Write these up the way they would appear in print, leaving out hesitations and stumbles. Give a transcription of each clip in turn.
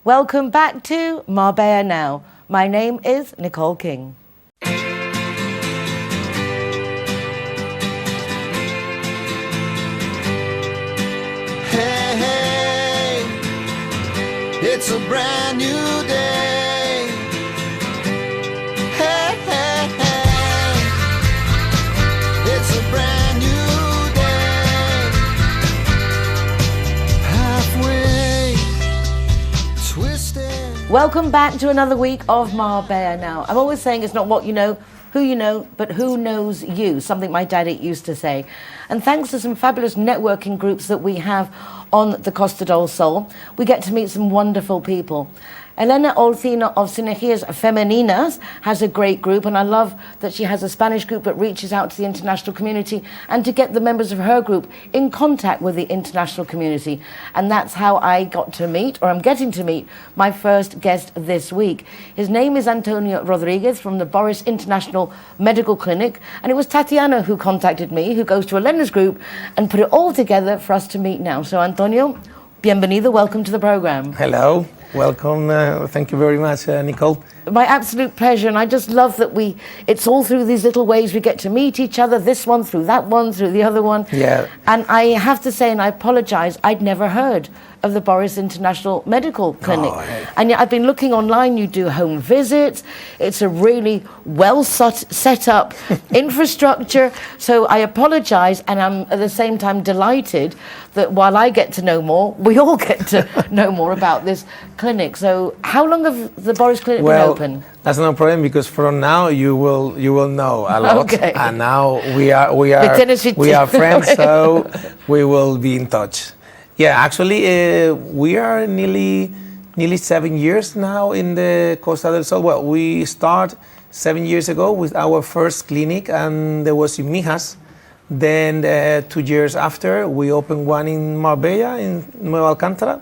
Welcome back to Marbella Now. My name is Nicole King. Hey, hey, it's a brand new day. Hey, hey, hey, it's a brand new day. Halfway twisted. Welcome back to another week of Marbella Now. I'm always saying it's not what you know, who you know, but who knows you, something my daddy used to say. And thanks to some fabulous networking groups that we have on the Costa del Sol, we get to meet some wonderful people. Elena Olcina of Sinergias Femeninas has a great group, and I love that she has a Spanish group that reaches out to the international community and to get the members of her group in contact with the international community. And that's how I got to meet, or I'm getting to meet, my first guest this week. His name is Antonio Rodriguez from the Boris International Medical Clinic, and it was Tatiana who contacted me, who goes to Elena's group, and put it all together for us to meet now. So Antonio, bienvenido, welcome to the program. Hello. Welcome. Thank you very much, Nicole. My absolute pleasure, and I just love that it's all through these little ways we get to meet each other, this one through that one, through the other one. Yeah. And I have to say, and I apologize, I'd never heard of the Boris International Medical Clinic. Oh, hey. And yet I've been looking online, you do home visits, it's a really well set up infrastructure, so I apologize, and I'm at the same time delighted that while I get to know more, we all get to know more about this clinic. So how long have the Boris Clinic been open? That's no problem, because from now you will know a lot. Okay. And now we are friends, so we will be in touch. Yeah, actually, we are nearly 7 years now in the Costa del Sol. Well, we start 7 years ago with our first clinic, and there was in Mijas. Then 2 years after, we opened one in Marbella, in Nueva Alcántara,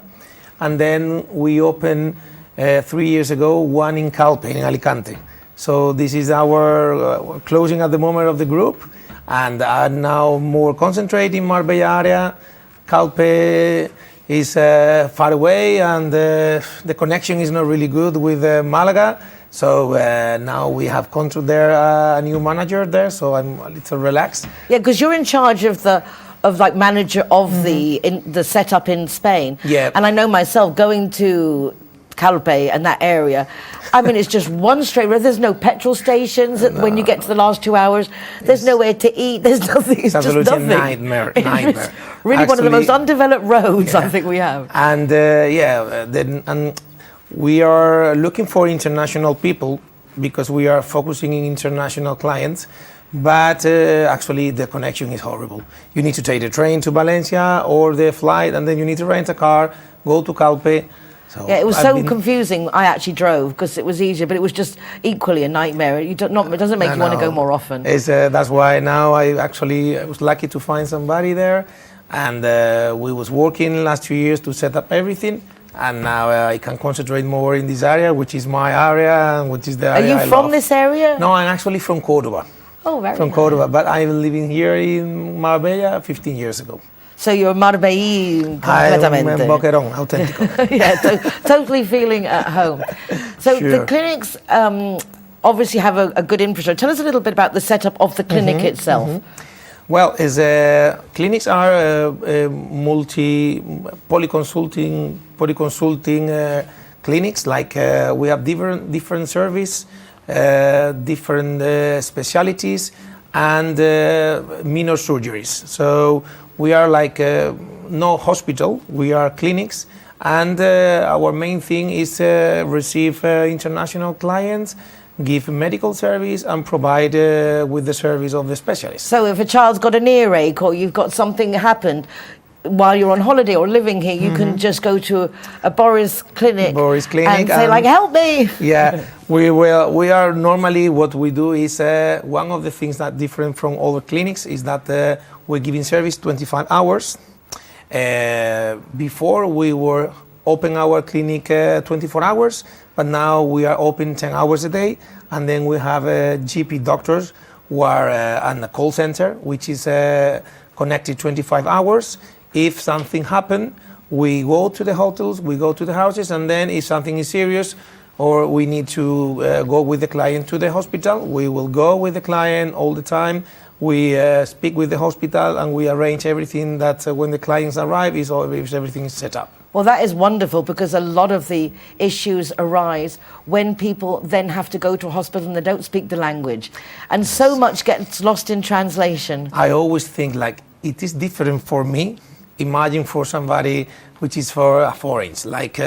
and then we opened 3 years ago one in Calpe, in Alicante. So this is our closing at the moment of the group, and now more concentrate in Marbella area. Calpe is far away, and the connection is not really good with Malaga. So now we have control there, a new manager there, so I'm a little relaxed. Yeah, because you're in charge of manager of the setup in Spain. Yeah. And I know myself going to Calpe and that area, I mean, it's just one straight road. There's no petrol stations when you get to the last 2 hours. There's nowhere to eat. There's nothing. It's just nothing. Nightmare. It's really one of the most undeveloped roads, I think we have. And and we are looking for international people because we are focusing in international clients. But actually, the connection is horrible. You need to take the train to Valencia or the flight, and then you need to rent a car, go to Calpe. So yeah, it was confusing. I actually drove because it was easier, but it was just equally a nightmare. It doesn't make you want to go more often. That's why now I was lucky to find somebody there, and we was working last 2 years to set up everything, and now I can concentrate more in this area, which is my area, and which is the area I love. Are you from this area? No, I'm actually from Córdoba. Oh, very From nice. Córdoba, but I'm living here in Marbella 15 years ago. So you're Marbellí completamente. I'm Boquerón, auténtico. Yeah, totally feeling at home. So Sure. the clinics obviously have a good infrastructure. Tell us a little bit about the setup of the clinic itself. Well, clinics are polyconsulting clinics. Like we have different service, different specialities, and minor surgeries. So we are like no hospital. We are clinics, and our main thing is receive international clients, give medical service, and provide with the service of the specialist. So if a child's got an earache or you've got something happened while you're on holiday or living here, you can just go to a Boris clinic and say like, help me. Yeah, we are normally, what we do is one of the things that different from other clinics is that we're giving service 25 hours. Before we were open our clinic 24 hours, but now we are open 10 hours a day, and then we have GP doctors who are on the call center, which is connected 25 hours. If something happen, We go to the hotels, we go to the houses, and then if something is serious or we need to go with the client to the hospital, we will go with the client all the time. We speak with the hospital and we arrange everything that when the clients arrive, everything is set up. Well, that is wonderful, because a lot of the issues arise when people then have to go to a hospital and they don't speak the language. And so much gets lost in translation. I always think like it is different for me. Imagine for somebody which is for a foreign, like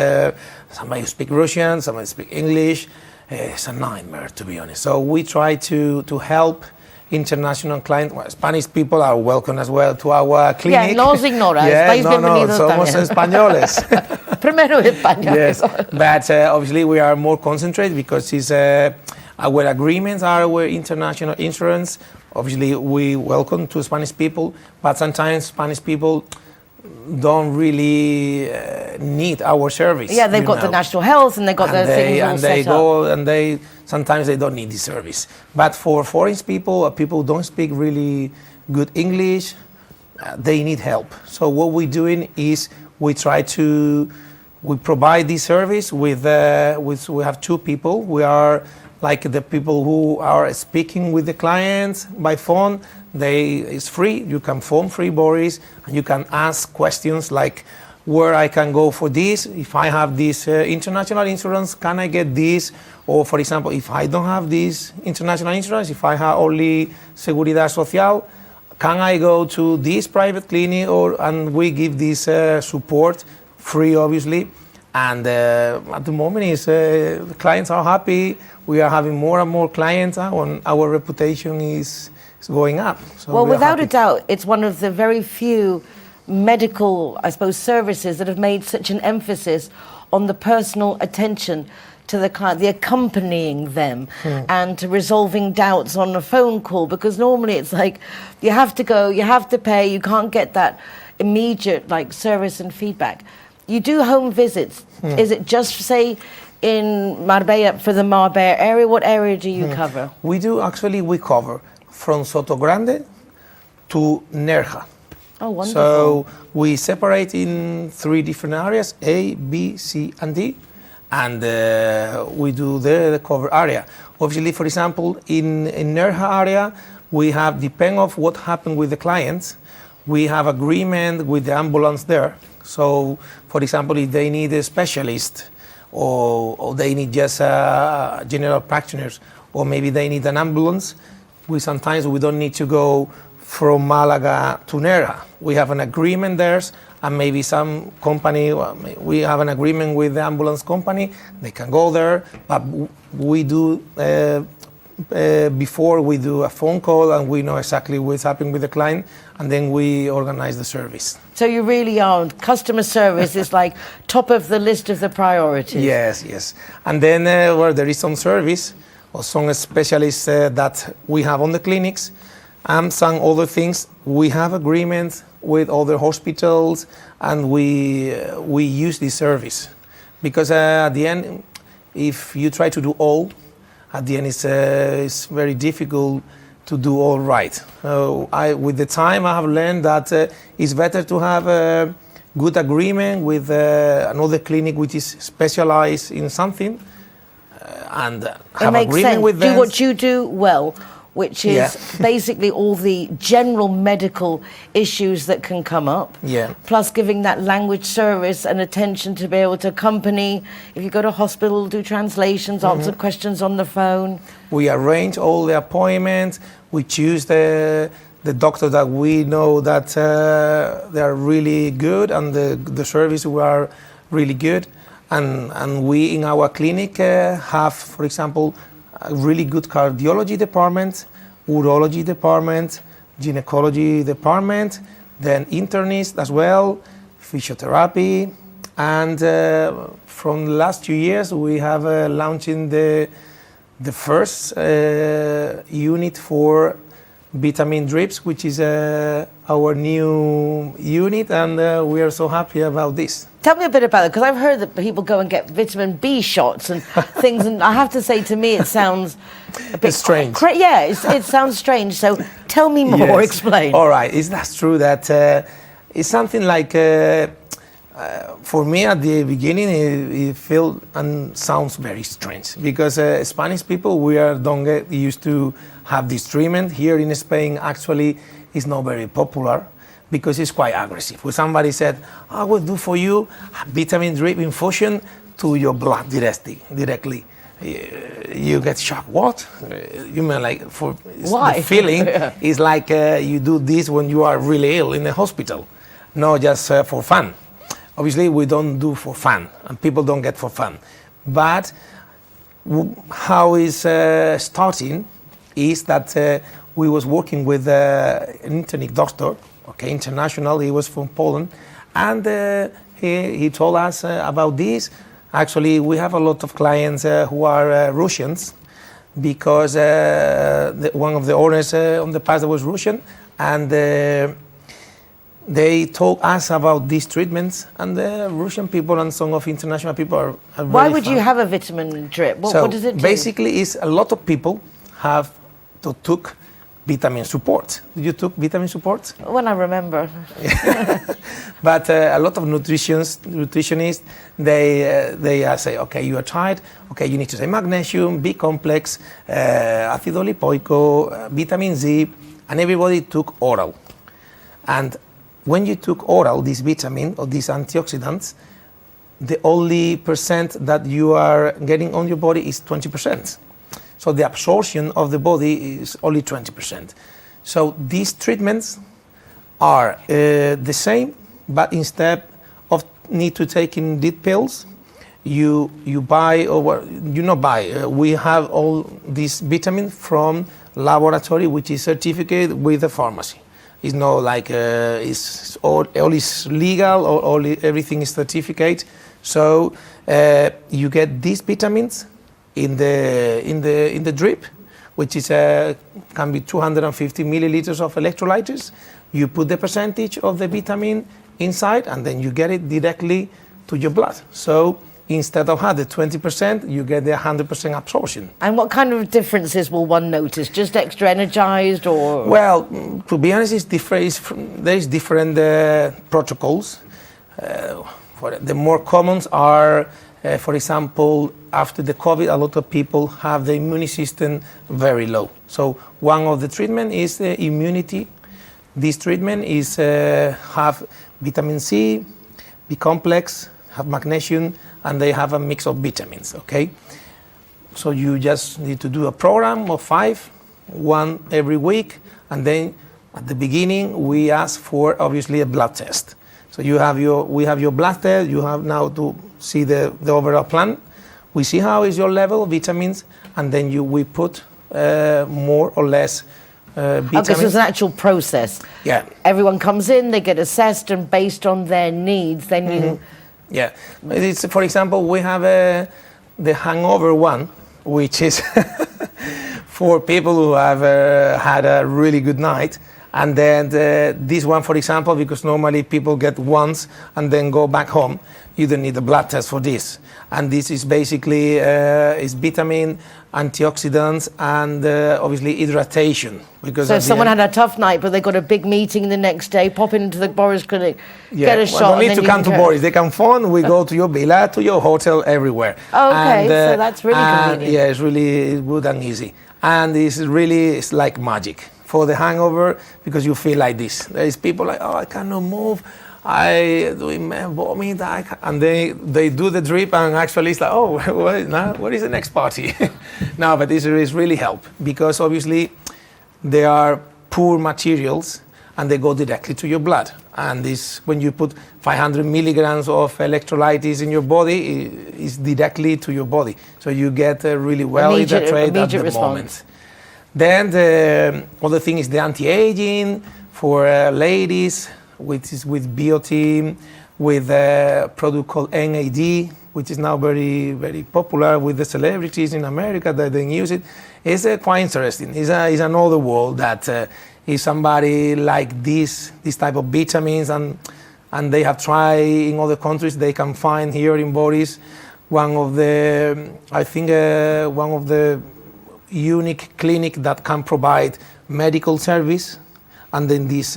somebody who speaks Russian, somebody who speaks English. It's a nightmare, to be honest. So we try to help international clients. Well, Spanish people are welcome as well to our clinic. Yeah, nos ignoras. Yeah, somos españoles. Primero españoles. Yes, but obviously we are more concentrated because it's, our agreements are with international insurance. Obviously we welcome to Spanish people, but sometimes Spanish people don't really need our service. Yeah, they've got the national health and they've got the things all set up. And sometimes they don't need the service. But for foreign people, people who don't speak really good English, they need help. So what we're doing is we provide this service with we have two people. We are like the people who are speaking with the clients by phone. It's free. You can phone free, Boris, and you can ask questions like where I can go for this. If I have this international insurance, can I get this? Or for example, if I don't have this international insurance, if I have only Seguridad Social, can I go to this private clinic? And we give this support free, obviously. And at the moment, the clients are happy. We are having more and more clients, and our reputation is going up. So well, without a doubt, it's one of the very few medical, I suppose, services that have made such an emphasis on the personal attention to the client, the accompanying them, and to resolving doubts on a phone call. Because normally it's like you have to go, you have to pay, you can't get that immediate like service and feedback. You do home visits. Is it just, say, in Marbella, for the Marbella area? What area do you cover? We cover from Soto Grande to Nerja. Oh, wonderful. So we separate in 3 different areas, A, B, C, and D, and we do the cover area. Obviously, for example, in Nerja area, we have, depending on what happened with the clients, we have agreement with the ambulance there. So, for example, if they need a specialist or they need just general practitioners, or maybe they need an ambulance, sometimes we don't need to go from Malaga to Nerja. We have an agreement there, and maybe some company, we have an agreement with the ambulance company, they can go there, but we do, before we do a phone call and we know exactly what's happening with the client, and then we organize the service. So you really are, customer service is like top of the list of the priorities. Yes. And then there is some service or some specialists that we have on the clinics, and some other things. We have agreements with other hospitals, and we use this service. Because at the end, if you try to do all, at the end it's very difficult to do all right. With the time I have learned that it's better to have a good agreement with another clinic which is specialized in something, and have agreement with them. Do what you do well, which is basically all the general medical issues that can come up, plus giving that language service and attention to be able to accompany, if you go to hospital, do translations, answer questions on the phone. We arrange all the appointments, we choose the doctor that we know that they are really good, and the service we are really good. And we in our clinic have, for example, a really good cardiology department, urology department, gynecology department, then internist as well, physiotherapy, and from the last 2 years we have launching the first unit for vitamin drips, which is our new unit, and we are so happy about this. Tell me a bit about it, because I've heard that people go and get vitamin B shots and things, and I have to say, to me, it sounds a bit strange. It sounds strange. So tell me more. Explain. All right, that's true that it's something like For me, at the beginning, it felt and sounds very strange because Spanish people, don't get used to have this treatment. Here in Spain, actually, it's not very popular because it's quite aggressive. When somebody said, I will do for you a vitamin drip infusion to your blood directly. You get shocked. What? You mean like for Why? The feeling is like you do this when you are really ill in the hospital, not just for fun. Obviously, we don't do for fun, and people don't get for fun. But how it's starting is that we was working with an internet doctor, international. He was from Poland, and he told us about this. Actually, we have a lot of clients who are Russians, because one of the owners on the past was Russian, and they told us about these treatments, and the Russian people and some of international people are very Why would fan. you have a vitamin drip? What does it do? Basically, is a lot of people have took vitamin support. Did you took vitamin support? When I remember. But a lot of nutritionists, they say, okay, you are tired. Okay, you need to say magnesium, B complex, ácido lipoico, vitamin Z, and everybody took oral. And when you took oral, this vitamin or these antioxidants, the only percent that you are getting on your body is 20%. So the absorption of the body is only 20%. So these treatments are the same, but instead of need to take in deep pills, you buy, or you not buy, we have all this vitamin from laboratory, which is certificated with the pharmacy. It's not like it's all is legal, or everything is certificate. So you get these vitamins in the drip, which is can be 250 milliliters of electrolytes. You put the percentage of the vitamin inside, and then you get it directly to your blood. So instead of having the 20%, you get the 100% absorption. And what kind of differences will one notice? Just extra energized, or? Well, to be honest, it's different. There is different protocols. The more commons are, for example, after the COVID, a lot of people have the immune system very low. So one of the treatment is the immunity. This treatment is have vitamin C, B complex, have magnesium, and they have a mix of vitamins, okay? So you just need to do a program of 5, one every week, and then at the beginning we ask for obviously a blood test. So we have your blood test, you have now to see the overall plan. We see how is your level of vitamins, and then we put more or less vitamins. Okay, so it's an actual process. Yeah. Everyone comes in, they get assessed, and based on their needs, then you... Yeah, it's, for example, we have the hangover one, which is for people who have had a really good night. And then this one, for example, because normally people get once and then go back home, you don't need a blood test for this. And this is basically is vitamin, antioxidants, and obviously hydration. Because so if someone had a tough night, but they got a big meeting the next day, pop into the Boris clinic, get a shot. They don't need to come to Boris. They can phone. We go to your villa, to your hotel, everywhere. Oh, okay, so that's really convenient. Yeah, it's really good and easy. And it's like magic for the hangover, because you feel like this. There is people like, oh, I cannot move. I doing vomit, and they do the drip, and actually it's like, oh, what is the next party? No, but this is really help, because obviously they are poor materials and they go directly to your blood. And this, when you put 500 milligrams of electrolytes in your body, is directly to your body. So you get really well hydrated at the moment. Then the other thing is the anti-aging for ladies, which is with BOT, with a product called NAD, which is now very, very popular with the celebrities in America that they use it. It's quite interesting. It's another world that is somebody like this type of vitamins, and they have tried in other countries. They can find here in Boris one of the unique clinic that can provide medical service, and then this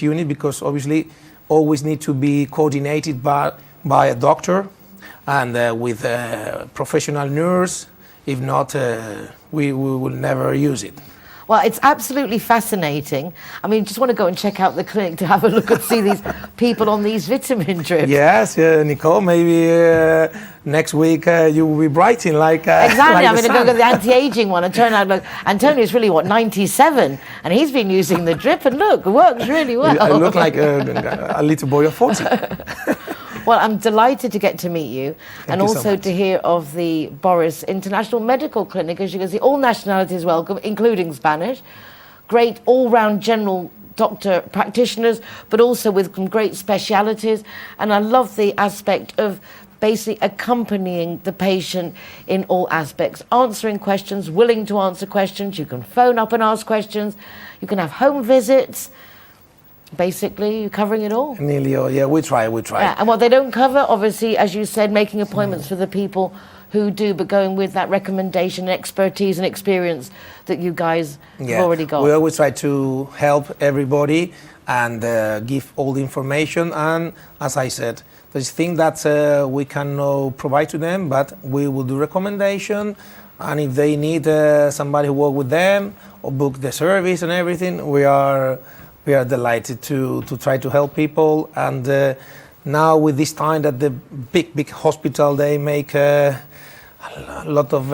unit, because obviously always need to be coordinated by a doctor and with a professional nurse. If not, we will never use it. Well, it's absolutely fascinating. I mean, just want to go and check out the clinic to have a look and see these people on these vitamin drips. Yes, Nicole, maybe next week you will be brighting like exactly, like I'm going to sun. go to the anti-aging one and turn out, look, Antonio's really, 97? And he's been using the drip and look, it works really well. I look like a little boy of 40. Well, I'm delighted to get to meet you and you so also much. to hear of the Boris International Medical Clinic. As you can see, all nationalities welcome, including Spanish. Great all-round general doctor practitioners, but also with some great specialities. And I love the aspect of basically accompanying the patient in all aspects, answering questions, willing to answer questions. You can phone up and ask questions. You can have home visits. Basically, you're covering it all. Nearly all, yeah, we try. Yeah, and what they don't cover, obviously, as you said, making appointments for the people who do, but going with that recommendation, expertise and experience that you guys have already got. We always try to help everybody and give all the information. And as I said, there's things that we cannot provide to them, but we will do recommendation. And if they need somebody who work with them or book the service and everything, we are delighted to try to help people. And now with this time that the big hospital, they make a lot of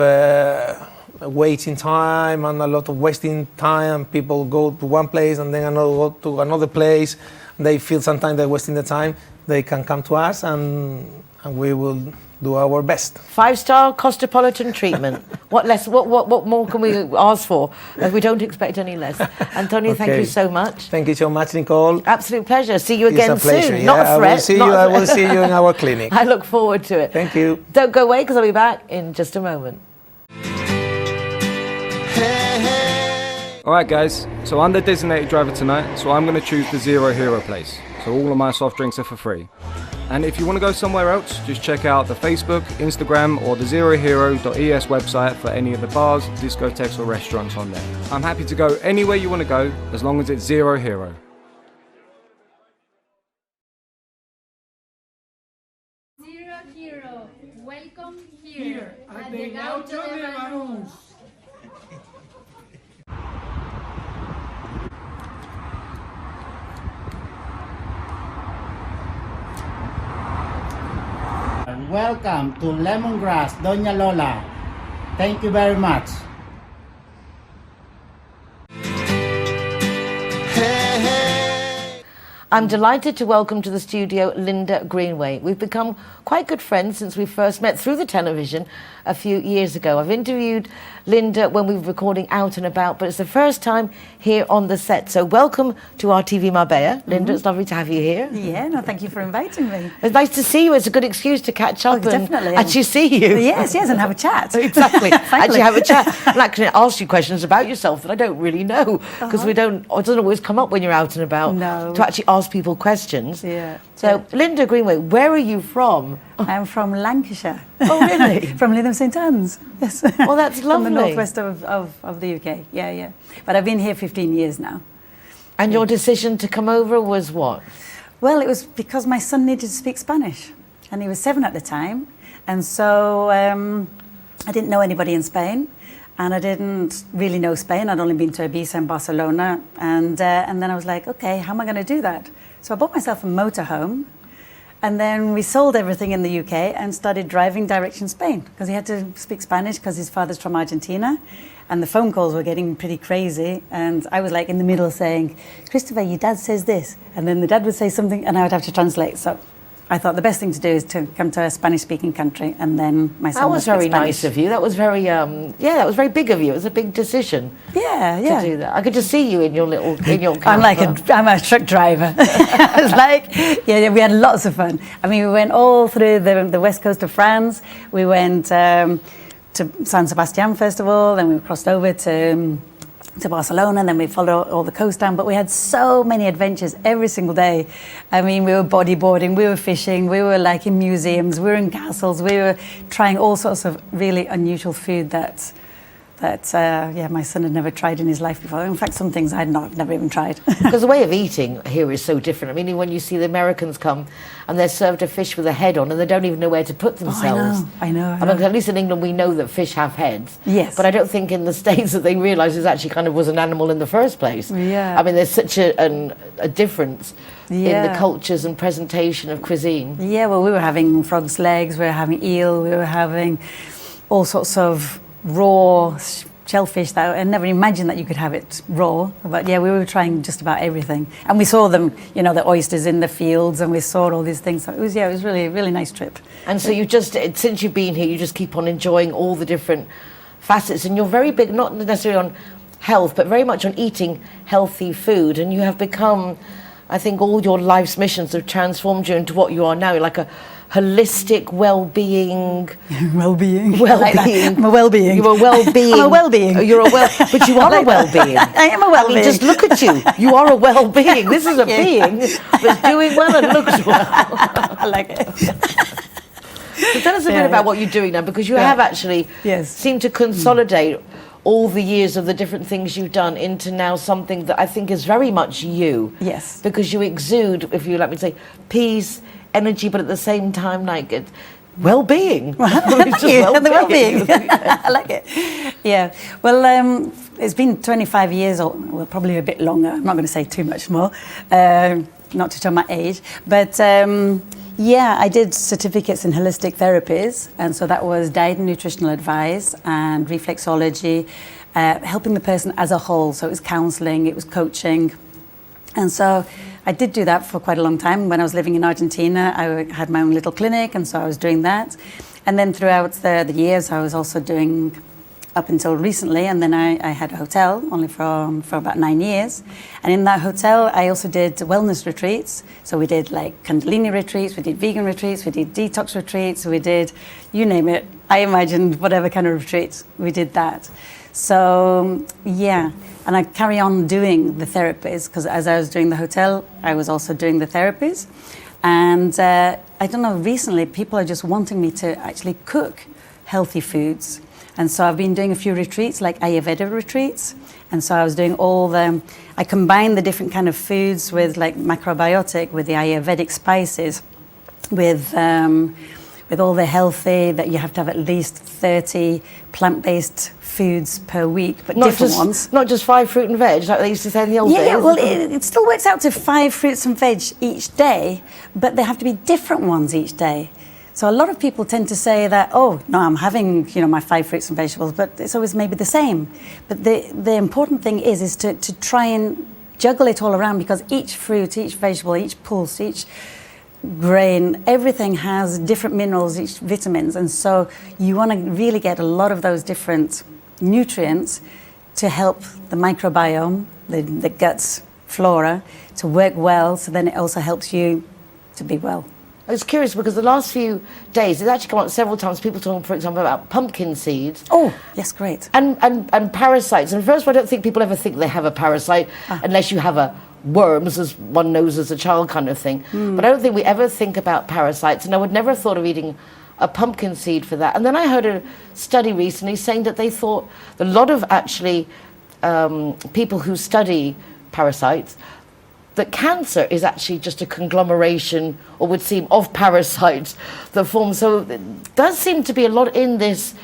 waiting time and a lot of wasting time. People go to one place and then go to another place. They feel sometimes they're wasting the time. They can come to us and we will do our best. 5-star Cosmopolitan treatment. What more can we ask for? We don't expect any less. Antonio, Okay. thank you so much. Thank you so much, Nicole. Absolute pleasure. See you again It's a pleasure. soon. Not a threat. I will see you in our clinic. I look forward to it. Thank you. Don't go away because I'll be back in just a moment. All right, guys, so I'm the designated driver tonight, so I'm going to choose the Zero Hero place. So all of my soft drinks are for free. And if you want to go somewhere else, just check out the Facebook, Instagram, or the zerohero.es website for any of the bars, discotheques, or restaurants on there. I'm happy to go anywhere you want to go, as long as it's Zero Hero. Zero Hero, welcome here at the Gaucho de Banús. Welcome to Lemongrass, Doña Lola. Thank you very much. I'm delighted to welcome to the studio Linda Greenway. We've become quite good friends since we first met through the television a few years ago. I've interviewed Linda when we were recording Out and About, but it's the first time here on the set. So welcome to our TV Marbella. Linda, it's lovely to have you here. Yeah, no, thank you for inviting me. It's nice to see you. It's a good excuse to catch up and definitely. actually see you. Yes, and have a chat. Exactly. Finally. Actually have a chat. And actually ask you questions about yourself that I don't really know because it doesn't always come up when you're out and about No. to actually ask people questions. Yeah. So, Linda Greenway, where are you from? I'm from Lancashire. Oh, really? From Lytham St Anne's. Yes. Oh, that's From lovely. the northwest of the UK. Yeah. But I've been here 15 years now. And your decision to come over was what? Well, it was because my son needed to speak Spanish, and he was 7 at the time, and so I didn't know anybody in Spain, and I didn't really know Spain. I'd only been to Ibiza and Barcelona, and then I was like, okay, how am I going to do that? So I bought myself a motorhome, and then we sold everything in the UK and started driving direction Spain because he had to speak Spanish because his father's from Argentina. And the phone calls were getting pretty crazy. And I was like in the middle saying, Christopher, your dad says this. And then the dad would say something and I would have to translate. So I thought the best thing to do is to come to a Spanish-speaking country, and then my son That would was speak very Spanish. nice of you. That was very, that was very big of you. It was a big decision Yeah. to do that. I could just see you in your camper. I'm a truck driver. I was like, we had lots of fun. I mean, we went all through the west coast of France. We went to San Sebastian first of all, then we crossed over to Barcelona, and then we followed all the coast down. But we had so many adventures every single day. I mean, we were bodyboarding, we were fishing, we were like in museums, we were in castles, we were trying all sorts of really unusual food that that, my son had never tried in his life before. In fact, some things I'd never even tried. Because the way of eating here is so different. I mean, when you see the Americans come and they're served a fish with a head on and they don't even know where to put themselves. I know. I mean, at least in England we know that fish have heads. Yes. But I don't think in the States that they realise it actually kind of was an animal in the first place. Yeah. I mean, there's such a difference in Yeah. the cultures and presentation of cuisine. Yeah, well, we were having frog's legs, we were having eel, we were having all sorts of raw shellfish that I never imagined that you could have it raw. But yeah, we were trying just about everything. And we saw them, the oysters in the fields, and we saw all these things. So it was really a really nice trip. And so since you've been here, you just keep on enjoying all the different facets. And you're very big, not necessarily on health, but very much on eating healthy food. And you have become, I think all your life's missions have transformed you into what you are now. You're like a holistic well-being. Well-being. Well-being. I'm a well-being. You're a well-being. I'm a well-being. But you are a well-being. I am a well-being. I mean, just look at you. You are a well-being. This is a being that's doing well and looks well. I like it. So tell us a bit about what you're doing now, because you have actually seemed to consolidate all the years of the different things you've done into now something that I think is very much you. Yes. Because you exude, if you let me say, peace, energy, but at the same time, like well-being. Thank you. The well-being. I like it. Yeah. Well, it's been 25 years, or well, probably a bit longer. I'm not going to say too much more, not to show my age. But I did certificates in holistic therapies, and so that was diet and nutritional advice and reflexology, helping the person as a whole. So it was counselling, it was coaching, and so I did do that for quite a long time. When I was living in Argentina, I had my own little clinic, and so I was doing that. And then throughout the years, I was also doing, up until recently, and then I had a hotel only for about 9 years. And in that hotel, I also did wellness retreats. So we did like Kundalini retreats, we did vegan retreats, we did detox retreats, we did, you name it. I imagined whatever kind of retreats, we did that. So, and I carry on doing the therapies, because as I was doing the hotel, I was also doing the therapies. And I don't know, recently people are just wanting me to actually cook healthy foods. And so I've been doing a few retreats, like Ayurveda retreats. And so I was doing I combined the different kind of foods with like macrobiotic, with the Ayurvedic spices, with all the healthy, that you have to have at least 30 plant-based foods per week, but different ones. Not just 5 fruit and veg, like they used to say in the old days. Yeah, well, it still works out to 5 fruits and veg each day, but they have to be different ones each day. So a lot of people tend to say that, oh, no, I'm having, my 5 fruits and vegetables, but it's always maybe the same. But the important thing is to try and juggle it all around, because each fruit, each vegetable, each pulse, each grain, everything has different minerals, each vitamins. And so you want to really get a lot of those different nutrients to help the microbiome, the gut's flora, to work well, so then it also helps you to be well. I was curious because the last few days, it's actually come up several times, people talking, for example, about pumpkin seeds. Oh, yes, great. And parasites. And first of all, I don't think people ever think they have a parasite unless you have a worms, as one knows as a child kind of thing. But I don't think we ever think about parasites, and I would never have thought of eating a pumpkin seed for that. And then I heard a study recently saying that they thought a lot of actually people who study parasites, that cancer is actually just a conglomeration, or would seem, of parasites that form. So there does seem to be a lot in this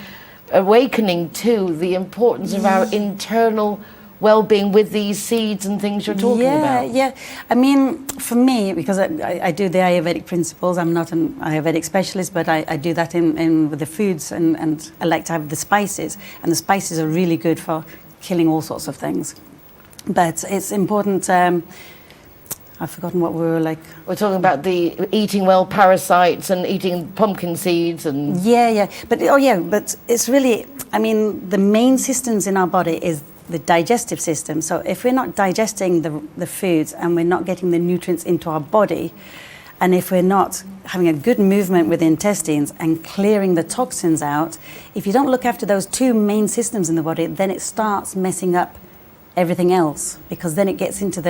awakening to the importance of our internal well-being with these seeds and things you're talking about. Yeah. I mean, for me, because I do the Ayurvedic principles, I'm not an Ayurvedic specialist, but I do that in with the foods, and I like to have the spices, and the spices are really good for killing all sorts of things. But it's important. I've forgotten what we were like. We're talking about the eating well parasites and eating pumpkin seeds and... Yeah. But it's really, I mean, the main systems in our body is the digestive system. So if we're not digesting the foods, and we're not getting the nutrients into our body, and if we're not having a good movement with the intestines and clearing the toxins out, if you don't look after those 2 main systems in the body, then it starts messing up everything else, because then it gets into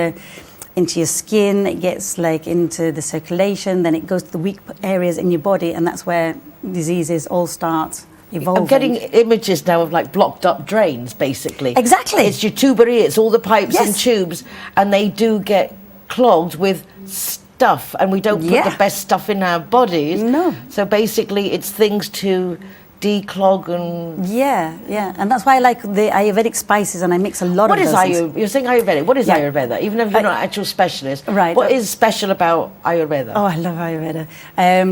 your skin, it gets like into the circulation, then it goes to the weak areas in your body, and that's where diseases all start evolving. I'm getting images now of like blocked up drains, basically. Exactly. It's your tuberie, it's all the pipes and tubes, and they do get clogged with stuff, and we don't put the best stuff in our bodies. No. So basically, it's things to declog and... Yeah, and that's why I like the Ayurvedic spices, and I mix a lot of those things. You're saying Ayurvedic. What is Ayurveda? Even if you're not an actual specialist, right? What is special about Ayurveda? Oh, I love Ayurveda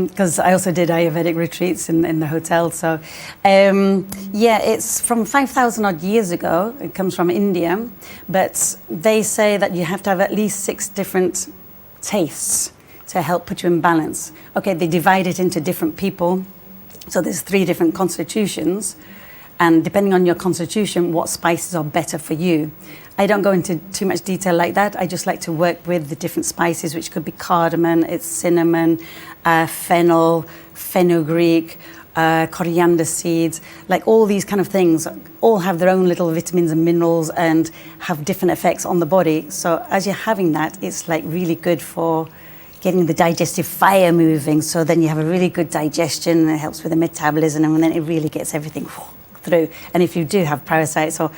because I also did Ayurvedic retreats in the hotel. So, it's from 5,000 odd years ago. It comes from India, but they say that you have to have at least 6 different tastes to help put you in balance. Okay, they divide it into different people. So there's 3 different constitutions, and depending on your constitution, what spices are better for you. I don't go into too much detail like that. I just like to work with the different spices, which could be cardamom, it's cinnamon, fennel, fenugreek, coriander seeds, like all these kind of things all have their own little vitamins and minerals and have different effects on the body. So as you're having that, it's like really good for getting the digestive fire moving, so then you have a really good digestion, and it helps with the metabolism, and then it really gets everything through. And if you do have parasites or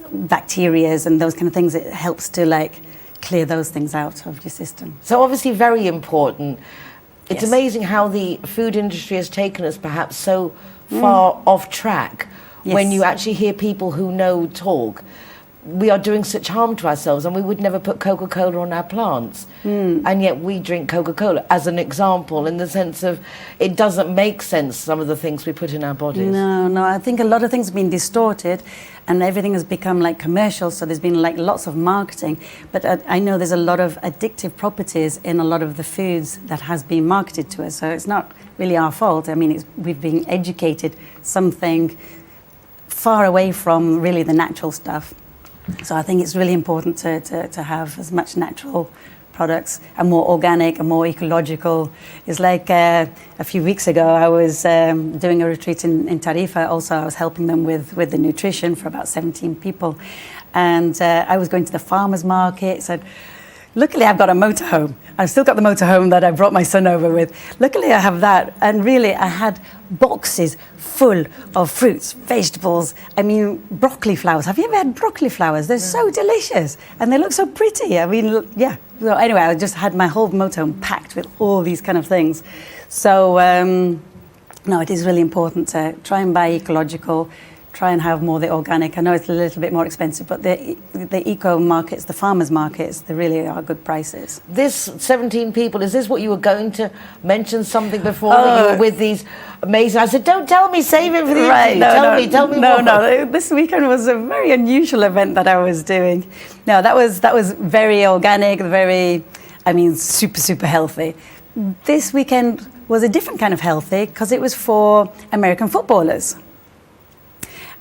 bacteria and those kind of things, it helps to like clear those things out of your system. So obviously very important. It's amazing how the food industry has taken us perhaps so far off track when you actually hear people who know talk. We are doing such harm to ourselves, and we would never put Coca-Cola on our plants. And yet we drink Coca-Cola as an example, in the sense of it doesn't make sense, some of the things we put in our bodies. No, I think a lot of things have been distorted and everything has become like commercial, so there's been like lots of marketing. But I know there's a lot of addictive properties in a lot of the foods that has been marketed to us, so it's not really our fault. I mean, we've been educated something far away from really the natural stuff. So I think it's really important to have as much natural products and more organic and more ecological. It's like a few weeks ago I was doing a retreat in Tarifa. Also I was helping them with the nutrition for about 17 people. And I was going to the farmer's market. So luckily I've got a motorhome. I've still got the motorhome that I brought my son over with. Luckily I have that. And really I had boxes full of fruits, vegetables. I mean, broccoli flowers. Have you ever had broccoli flowers? They're so delicious and they look so pretty. I mean, yeah. So anyway, I just had my whole motorhome packed with all these kind of things. So, no, it is really important to try and buy ecological, try and have more the organic. I know it's a little bit more expensive, but the eco markets, the farmers markets, they really are good prices. This 17 people, is this what you were going to mention something before that you were with these amazing? I said, don't tell me, save it for the interview. Tell me more. No, this weekend was a very unusual event that I was doing. No, that was very organic, super, super healthy. This weekend was a different kind of healthy because it was for American footballers.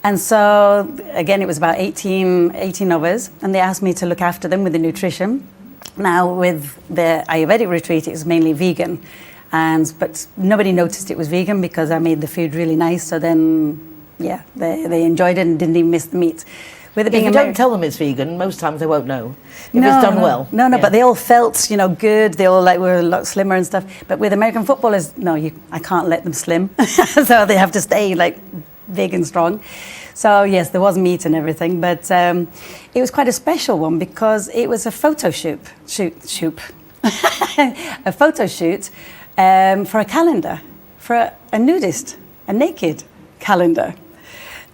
And so, again, it was about 18 of us, and they asked me to look after them with the nutrition. Now, with the Ayurvedic retreat, it was mainly vegan, but nobody noticed it was vegan because I made the food really nice, so then, they enjoyed it and didn't even miss the meat. With it being if you don't tell them it's vegan, most times they won't know if it's done well. No, but they all felt, good. They all were a lot slimmer and stuff. But with American footballers, I can't let them slim, so they have to stay big and strong. So yes, there was meat and everything, but it was quite a special one because it was a photo shoot, a photo shoot for a calendar, for a nudist, a naked calendar.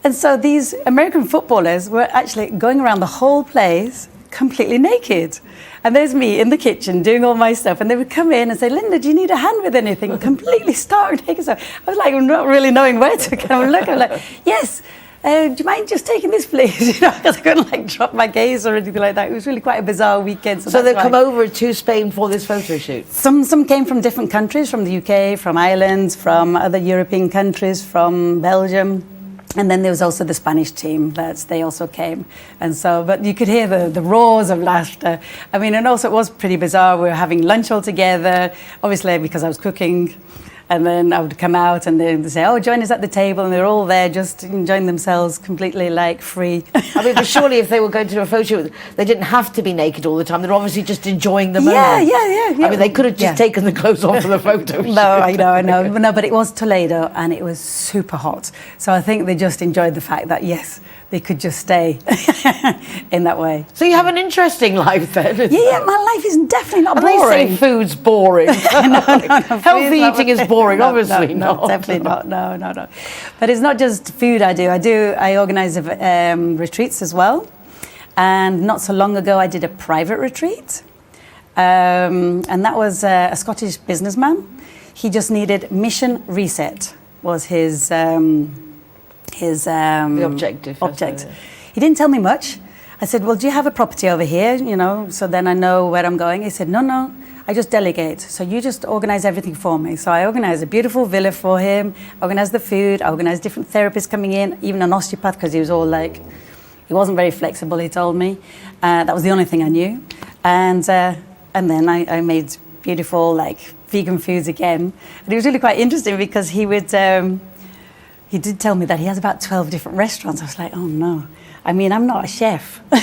And so these American footballers were actually going around the whole place completely naked. And there's me in the kitchen doing all my stuff, and they would come in and say, Linda, do you need a hand with anything? Completely stark naked. So I was like, I'm not really knowing where to come and look. I'm like, yes, do you mind just taking this, please? Because I couldn't drop my gaze or anything like that. It was really quite a bizarre weekend. So they'd come over to Spain for this photo shoot? Some came from different countries, from the UK, from Ireland, from other European countries, from Belgium. And then there was also the Spanish team they also came. And so, but you could hear the roars of laughter. I mean, and also it was pretty bizarre. We were having lunch all together, obviously because I was cooking. And then I would come out and they'd say, oh, join us at the table. And they're all there just enjoying themselves completely like free. I mean, but surely if they were going to do a photo shoot, they didn't have to be naked all the time. They're obviously just enjoying the moment. Yeah. I mean, they could have just taken the clothes off for the photo shoot. No, I know. No, but it was Toledo and it was super hot. So I think they just enjoyed the fact that, yes, they could just stay in that way. So you have an interesting life then. Yeah, my life is definitely not and boring. They say food's boring. No, healthy eating is boring, obviously not. Definitely not. No. But it's not just food I do. I organise retreats as well. And not so long ago, I did a private retreat. And that was a Scottish businessman. He just needed mission reset was his the objective. He didn't tell me much. I said, well, do you have a property over here? You know, so then I know where I'm going. He said, no, I just delegate. So you just organize everything for me. So I organized a beautiful villa for him, organized the food, I organized different therapists coming in, even an osteopath, because he was all like, he wasn't very flexible, he told me. That was the only thing I knew. And then I made beautiful, like, vegan foods again. And it was really quite interesting because he would... he did tell me that he has about 12 different restaurants. I was like, oh no. I mean, I'm not a chef. But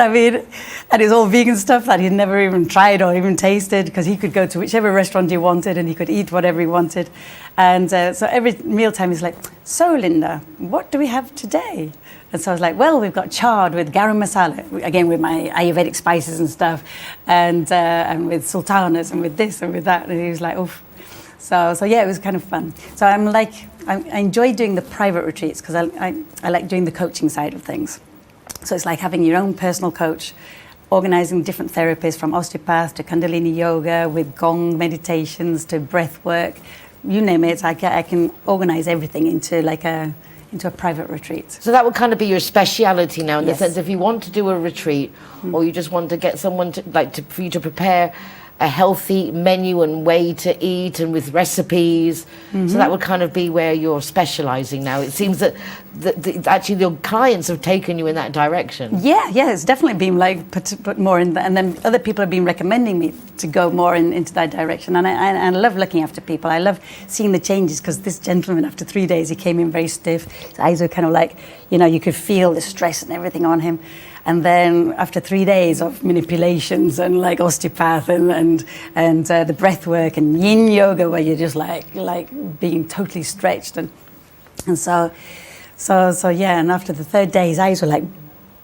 I mean, and it's all vegan stuff that he'd never even tried or even tasted because he could go to whichever restaurant he wanted and he could eat whatever he wanted. And so every mealtime he's like, so Linda, what do we have today? And so I was like, well, we've got chard with garam masala, again with my Ayurvedic spices and stuff, and with sultanas and with this and with that. And he was like, oof. So yeah, it was kind of fun. So I enjoy doing the private retreats because I like doing the coaching side of things. So it's like having your own personal coach, organising different therapies from osteopath to Kundalini yoga with gong meditations to breath work, you name it. I can organise everything into a private retreat. So that would kind of be your speciality now, in the sense if you want to do a retreat, or you just want to get someone for you to prepare a healthy menu and way to eat and with recipes. So that would kind of be where you're specialising now. It seems that actually your clients have taken you in that direction. Yeah, it's definitely been like put more in that, and then other people have been recommending me to go more into that direction. And I love looking after people. I love seeing the changes because this gentleman, after 3 days, he came in very stiff. His eyes were kind of like, you could feel the stress and everything on him. And then after 3 days of manipulations and like osteopath and the breath work and yin yoga, where you're just like being totally stretched and so yeah. And after the 3rd day, his eyes were like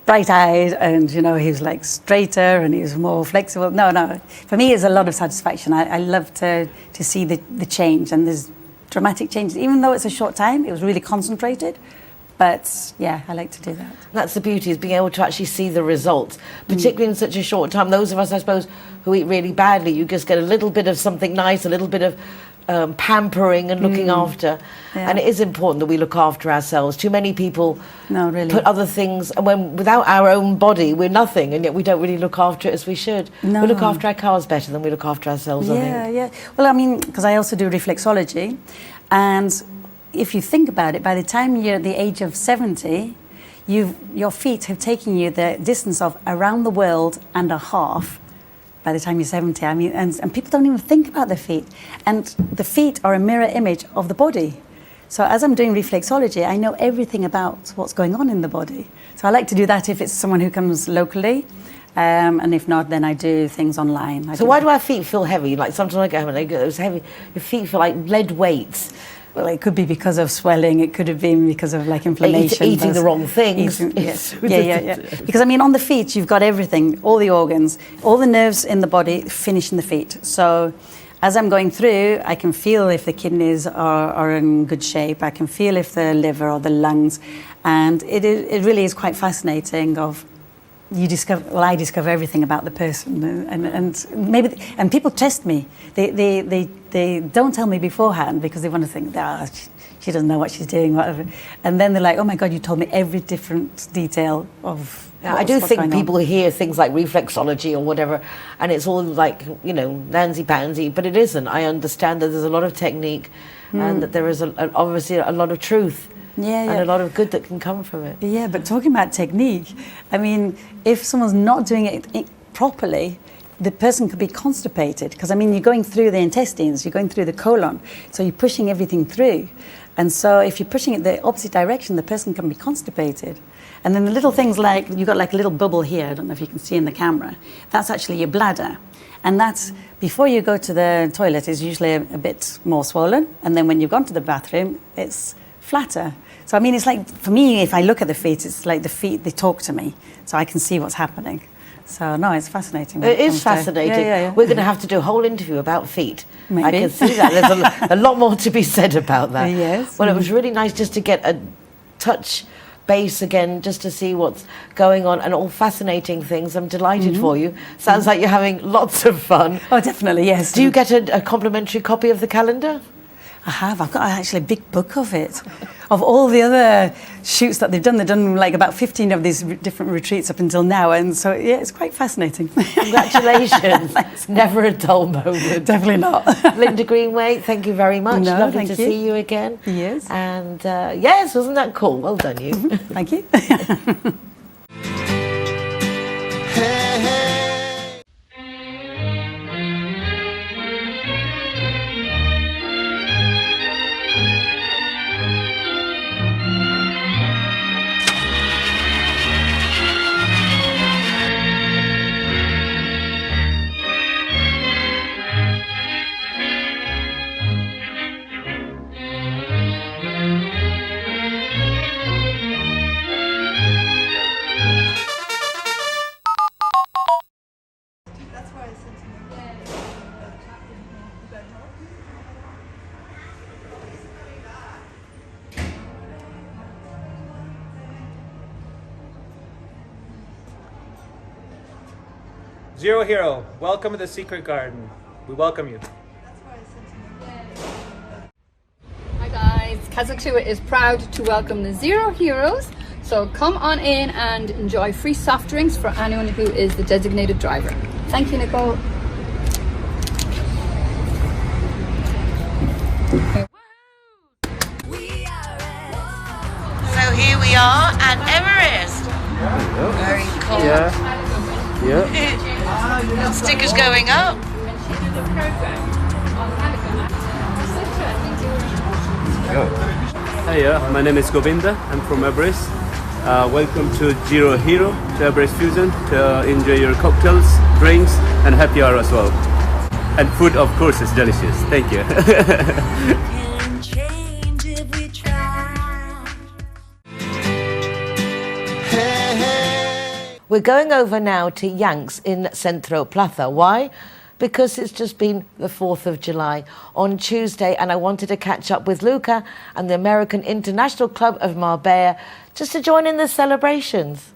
bright-eyed, and he was like straighter and he was more flexible. No, for me, it's a lot of satisfaction. I love to see the change, and there's dramatic changes. Even though it's a short time, it was really concentrated. But yeah, I like to do that. That's the beauty, is being able to actually see the results, particularly in such a short time. Those of us, I suppose, who eat really badly, you just get a little bit of something nice, a little bit of pampering and looking after. Yeah. And it is important that we look after ourselves. Too many people put other things, and without our own body, we're nothing, and yet we don't really look after it as we should. No. We look after our cars better than we look after ourselves, I think. Yeah. Well, I mean, because I also do reflexology, and if you think about it, by the time you're at the age of 70, your feet have taken you the distance of around the world and a half by the time you're 70. I mean, and people don't even think about their feet. And the feet are a mirror image of the body. So as I'm doing reflexology, I know everything about what's going on in the body. So I like to do that if it's someone who comes locally. And if not, then I do things online. So why do our feet feel heavy? Like sometimes I go home and they go, it's heavy. Your feet feel like lead weights. Well, it could be because of swelling. It could have been because of like inflammation. Eating the wrong things. Yeah. Because I mean, on the feet, you've got everything, all the organs, all the nerves in the body finish in the feet. So as I'm going through, I can feel if the kidneys are in good shape. I can feel if the liver or the lungs. And it really is quite fascinating I discover everything about the person, and people test me. They don't tell me beforehand because they want to think, she doesn't know what she's doing, whatever. And then they're like, oh my God, you told me every different detail of. I do think people hear things like reflexology or whatever, and it's all like nancy-pansy, but it isn't. I understand that there's a lot of technique, and that there is obviously a lot of truth. Yeah. And a lot of good that can come from it. Yeah, but talking about technique, I mean, if someone's not doing it properly, the person could be constipated, because I mean you're going through the intestines, you're going through the colon, so you're pushing everything through. And so if you're pushing it the opposite direction, the person can be constipated. And then the little things like, you've got like a little bubble here, I don't know if you can see in the camera, that's actually your bladder. And that's, before you go to the toilet, is usually a bit more swollen. And then when you've gone to the bathroom, it's flatter. So I mean, it's like, for me, if I look at the feet, it's like the feet, they talk to me. So I can see what's happening. So no, it's fascinating. It is fascinating. Yeah. We're going to have to do a whole interview about feet. Maybe. I can see that. There's a lot more to be said about that. Yes. Well, it was really nice just to get a touch base again, just to see what's going on, and all fascinating things. I'm delighted for you. Sounds like you're having lots of fun. Oh, definitely, yes. Do you get a complimentary copy of the calendar? I have. I've got actually a big book of it, of all the other shoots that they've done. They've done like about 15 of these different retreats up until now, and so yeah, it's quite fascinating. Congratulations. Never a dull moment. Definitely not. Linda Greenway, thank you very much. No, Lovely thank to you. see you again. Yes. And yes, wasn't that cool? Well done, you. Thank you. Hey, hey. Zero Hero, welcome to the Secret Garden. We welcome you. Hi guys, Kazakhstan is proud to welcome the Zero Heroes. So come on in and enjoy free soft drinks for anyone who is the designated driver. Thank you, Nicole. So here we are at Everest. Very cool. Yeah. Stickers going up. Hi, my name is Govinda. I'm from Everest. Welcome to Zero Hero, to Everest Fusion, to enjoy your cocktails, drinks, and happy hour as well. And food, of course, is delicious. Thank you. We're going over now to Yanks in Centro Plaza. Why? Because it's just been the 4th of July on Tuesday, and I wanted to catch up with Luca and the American International Club of Marbella just to join in the celebrations.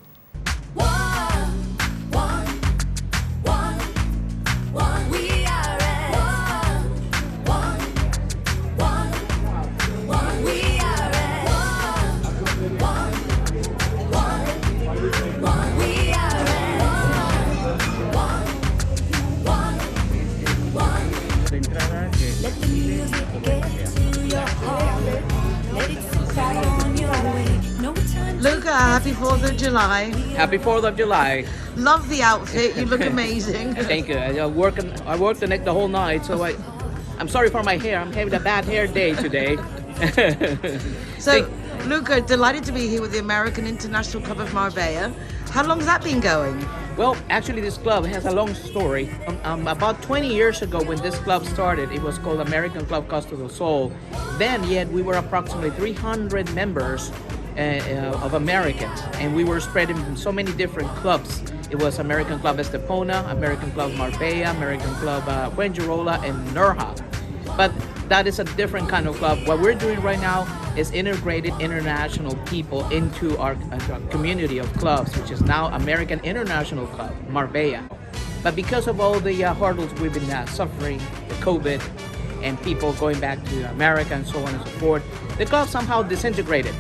Luca, happy 4th of July. Happy 4th of July. Love the outfit, you look amazing. Thank you. I worked the whole night, so I'm sorry for my hair. I'm having a bad hair day today. So, Luca, delighted to be here with the American International Club of Marbella. How long has that been going? Well, actually, this club has a long story. About 20 years ago, when this club started, it was called American Club Costa del Sol. Then, we were approximately 300 members of Americans, and we were spread in so many different clubs. It was American Club Estepona, American Club Marbella, American Club Fuengirola, and Nerja. But that is a different kind of club. What we're doing right now is integrated international people into our community of clubs, which is now American International Club, Marbella. But because of all the hurdles we've been suffering, the COVID, and people going back to America and so on and so forth, the club somehow disintegrated,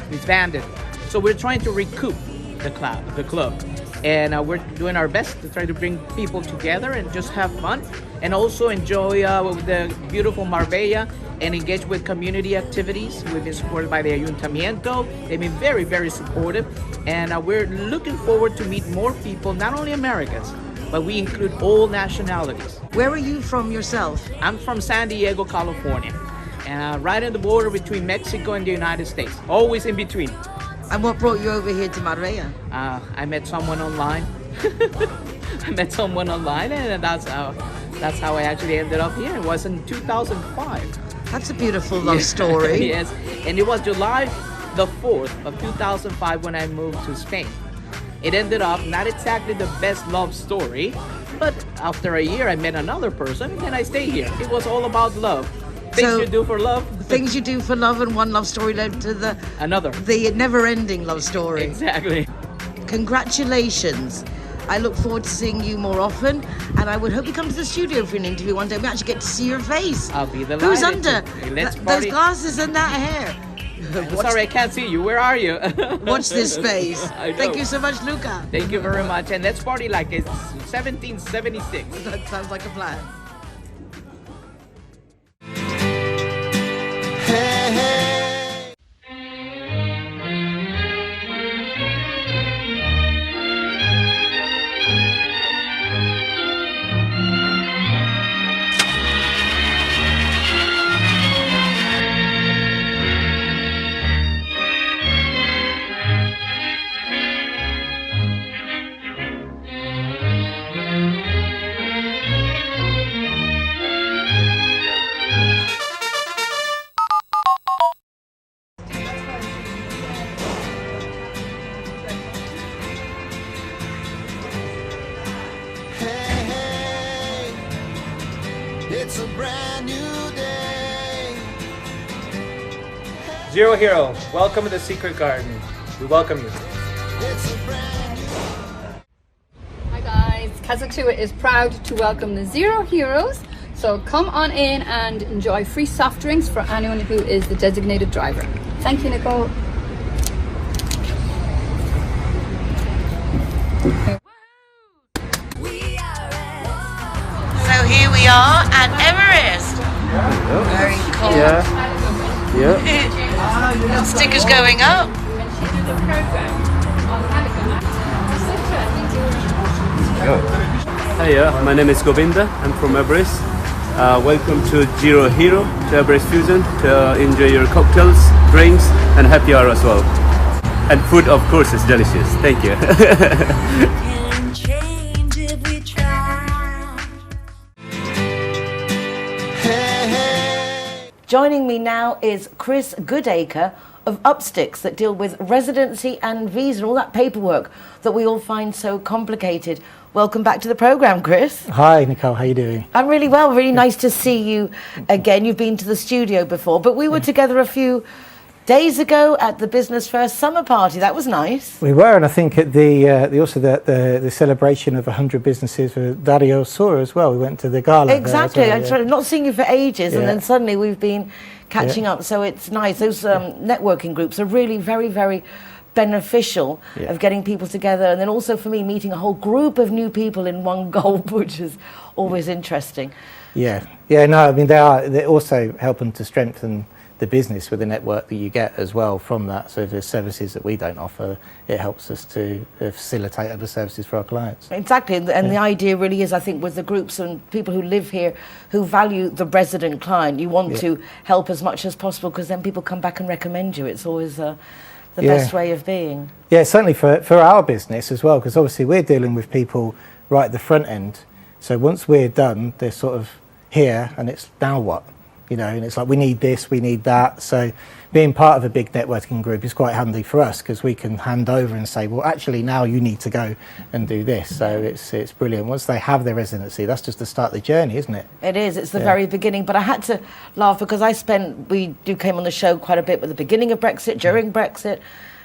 disbanded. So we're trying to recoup the club. And we're doing our best to try to bring people together and just have fun, and also enjoy the beautiful Marbella and engage with community activities. We've been supported by the Ayuntamiento. They've been very, very supportive, and we're looking forward to meet more people, not only Americans, but we include all nationalities. Where are you from yourself? I'm from San Diego, California, right on the border between Mexico and the United States, always in between. And what brought you over here to Marbella? I met someone online. And that's how I actually ended up here. It was in 2005. That's a beautiful love story. Yes, and it was July the 4th of 2005 when I moved to Spain. It ended up not exactly the best love story, but after a year I met another person and I stayed here. It was all about love. Things you do for love. Things you do for love, and one love story led to the never-ending love story. Exactly. Congratulations. I look forward to seeing you more often, and I would hope you come to the studio for an interview one day. We actually get to see your face. I'll be delighted. Who's under those glasses and that hair? Sorry, I can't see you. Where are you? Watch this space. Thank you so much, Luca. Thank you very much. And let's party like it's 1776. That sounds like a plan. Hey, hey. It's a brand new day. Zero Hero, welcome to the Secret Garden. We welcome you. It's a brand new. Hi guys, Kazakh is proud to welcome the Zero Heroes. So come on in and enjoy free soft drinks for anyone who is the designated driver. Thank you, Nicole. So here we are at Everest. Very cool. Yeah. Stickers going up. Hi, my name is Govinda. I'm from Everest. Welcome to Zero Hero, to Everest Fusion, to enjoy your cocktails, drinks, and happy hour as well. And food, of course, is delicious. Thank you. Joining me now is Chris Goodacre of Upsticks, that deal with residency and visa and all that paperwork that we all find so complicated. Welcome back to the programme, Chris. Hi, Nicole. How are you doing? I'm really well. Really nice to see you again. You've been to the studio before, but we were together a few days ago at the Business First summer party. That was nice. We were, and I think at the celebration of 100 businesses with Dario Sora as well. We went to the gala. Exactly. Well, I started not seeing you for ages, and then suddenly we've been catching Yeah. up. So it's nice. Those networking groups are really very, very beneficial of getting people together, and then also for me meeting a whole group of new people in one gulp, which is always interesting. Yeah. No, I mean they're also helping to strengthen the business with the network that you get as well from that. So if there's services that we don't offer, it helps us to facilitate other services for our clients. Exactly, and the idea really is, I think, with the groups and people who live here who value the resident client, you want to help as much as possible, because then people come back and recommend you. It's always the best way of being. Yeah, certainly for our business as well, because obviously we're dealing with people right at the front end. So once we're done, they're sort of here, and it's now what? You know, and it's like, we need this, we need that. So being part of a big networking group is quite handy for us, because we can hand over and say, well, actually now you need to go and do this. So it's brilliant. Once they have their residency, that's just the start of the journey, isn't it? It is. It's the very beginning. But I had to laugh because we came on the show quite a bit at the beginning of Brexit, during Brexit.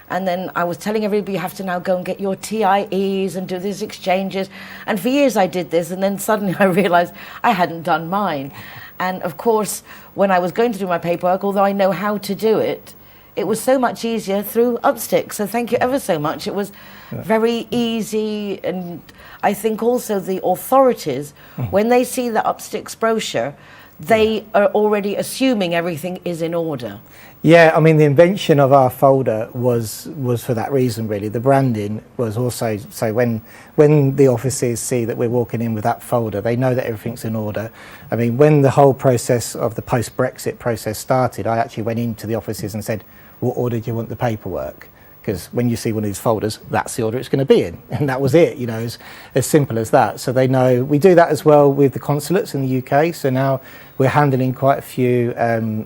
And then I was telling everybody, you have to now go and get your TIEs and do these exchanges. And for years I did this, and then suddenly I realised I hadn't done mine. And of course, when I was going to do my paperwork, although I know how to do it, it was so much easier through Upsticks. So thank you ever so much. It was very easy. And I think also the authorities, when they see the Upsticks brochure, they are already assuming everything is in order. Yeah, I mean, the invention of our folder was for that reason, really. The branding was also, so when the offices see that we're walking in with that folder, they know that everything's in order. I mean, when the whole process of the post-Brexit process started, I actually went into the offices and said, what order do you want the paperwork? Because when you see one of these folders, that's the order it's going to be in. And that was it, you know, as simple as that. So they know. We do that as well with the consulates in the UK. So now we're handling quite a few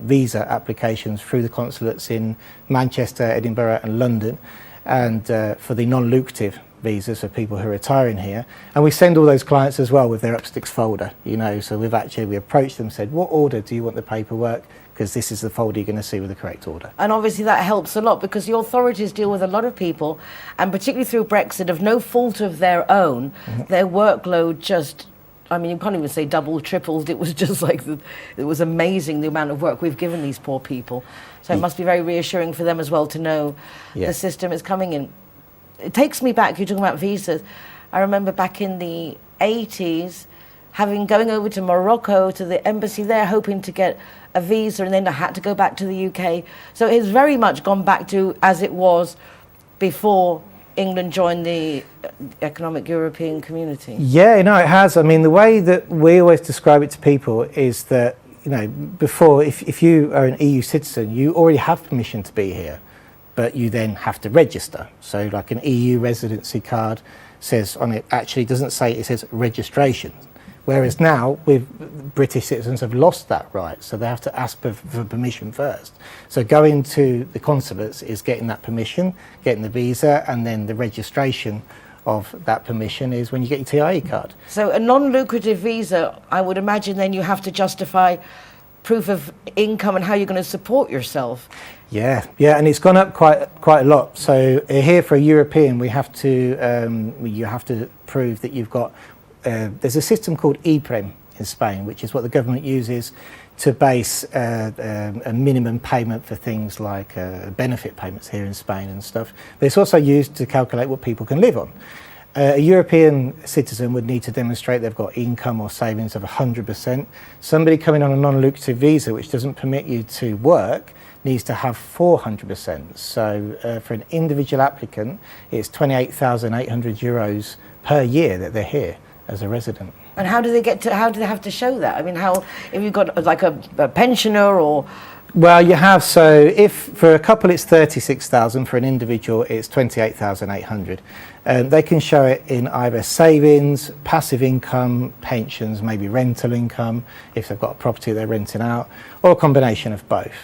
visa applications through the consulates in Manchester, Edinburgh and London. And for the non-lucrative visas for people who are retiring here. And we send all those clients as well with their upsticks folder, you know. So we approached them and said, what order do you want the paperwork? Because this is the folder you're going to see with the correct order. And obviously that helps a lot because the authorities deal with a lot of people, and particularly through Brexit, of no fault of their own, their workload just, I mean, you can't even say double, tripled. It was just like, it was amazing the amount of work we've given these poor people. So it must be very reassuring for them as well to know the system is coming in. It takes me back, you're talking about visas. I remember back in the 80s, going over to Morocco, to the embassy there, hoping to get a visa, and then I had to go back to the UK. So it's very much gone back to as it was before England joined the economic European community. Yeah, no, it has. I mean, the way that we always describe it to people is that, you know, before, if you are an EU citizen, you already have permission to be here, but you then have to register. So like an EU residency card says on it, actually doesn't say, it says registration. Whereas now, British citizens have lost that right, so they have to ask for permission first. So going to the consulates is getting that permission, getting the visa, and then the registration of that permission is when you get your TIE card. So a non-lucrative visa, I would imagine then you have to justify proof of income and how you're going to support yourself. Yeah, and it's gone up quite a lot. So here for a European, we have to you have to prove that you've got. There's a system called EPREM in Spain, which is what the government uses to base a minimum payment for things like benefit payments here in Spain and stuff. But it's also used to calculate what people can live on. A European citizen would need to demonstrate they've got income or savings of 100%. Somebody coming on a non-lucrative visa, which doesn't permit you to work, needs to have 400%. So for an individual applicant, it's €28,800 per year that they're here as a resident. And how do they have to show that? I mean, how, if you've got like a pensioner or... Well, you have, so if for a couple it's 36,000, for an individual it's 28,800. They can show it in either savings, passive income, pensions, maybe rental income, if they've got a property they're renting out, or a combination of both.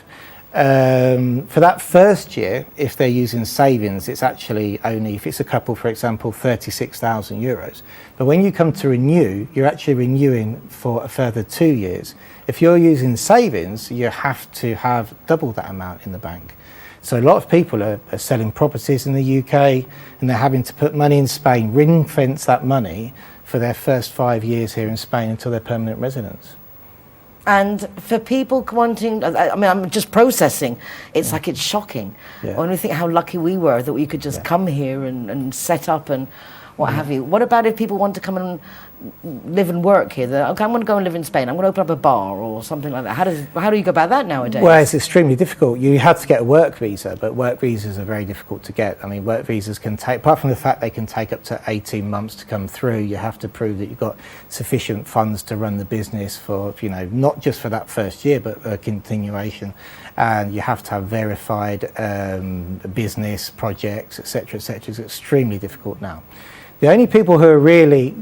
For that first year, if they're using savings, it's actually only, if it's a couple, for example, €36,000. But when you come to renew, you're actually renewing for a further 2 years. If you're using savings, you have to have double that amount in the bank. So a lot of people are selling properties in the UK, and they're having to put money in Spain, ring fence that money for their first 5 years here in Spain until they're permanent residents. And for people wanting, I mean, I'm just processing, it's like it's shocking. When we think how lucky we were that we could just come here and set up and what have you. What about if people want to come and live and work here? Okay, I'm going to go and live in Spain. I'm going to open up a bar or something like that. How do you go about that nowadays? Well, it's extremely difficult. You have to get a work visa, but work visas are very difficult to get. I mean, work visas can take, apart from the fact they can take up to 18 months to come through, you have to prove that you've got sufficient funds to run the business for, you know, not just for that first year, but a continuation. And you have to have verified business projects, etc., etc. It's extremely difficult now. The only people who are really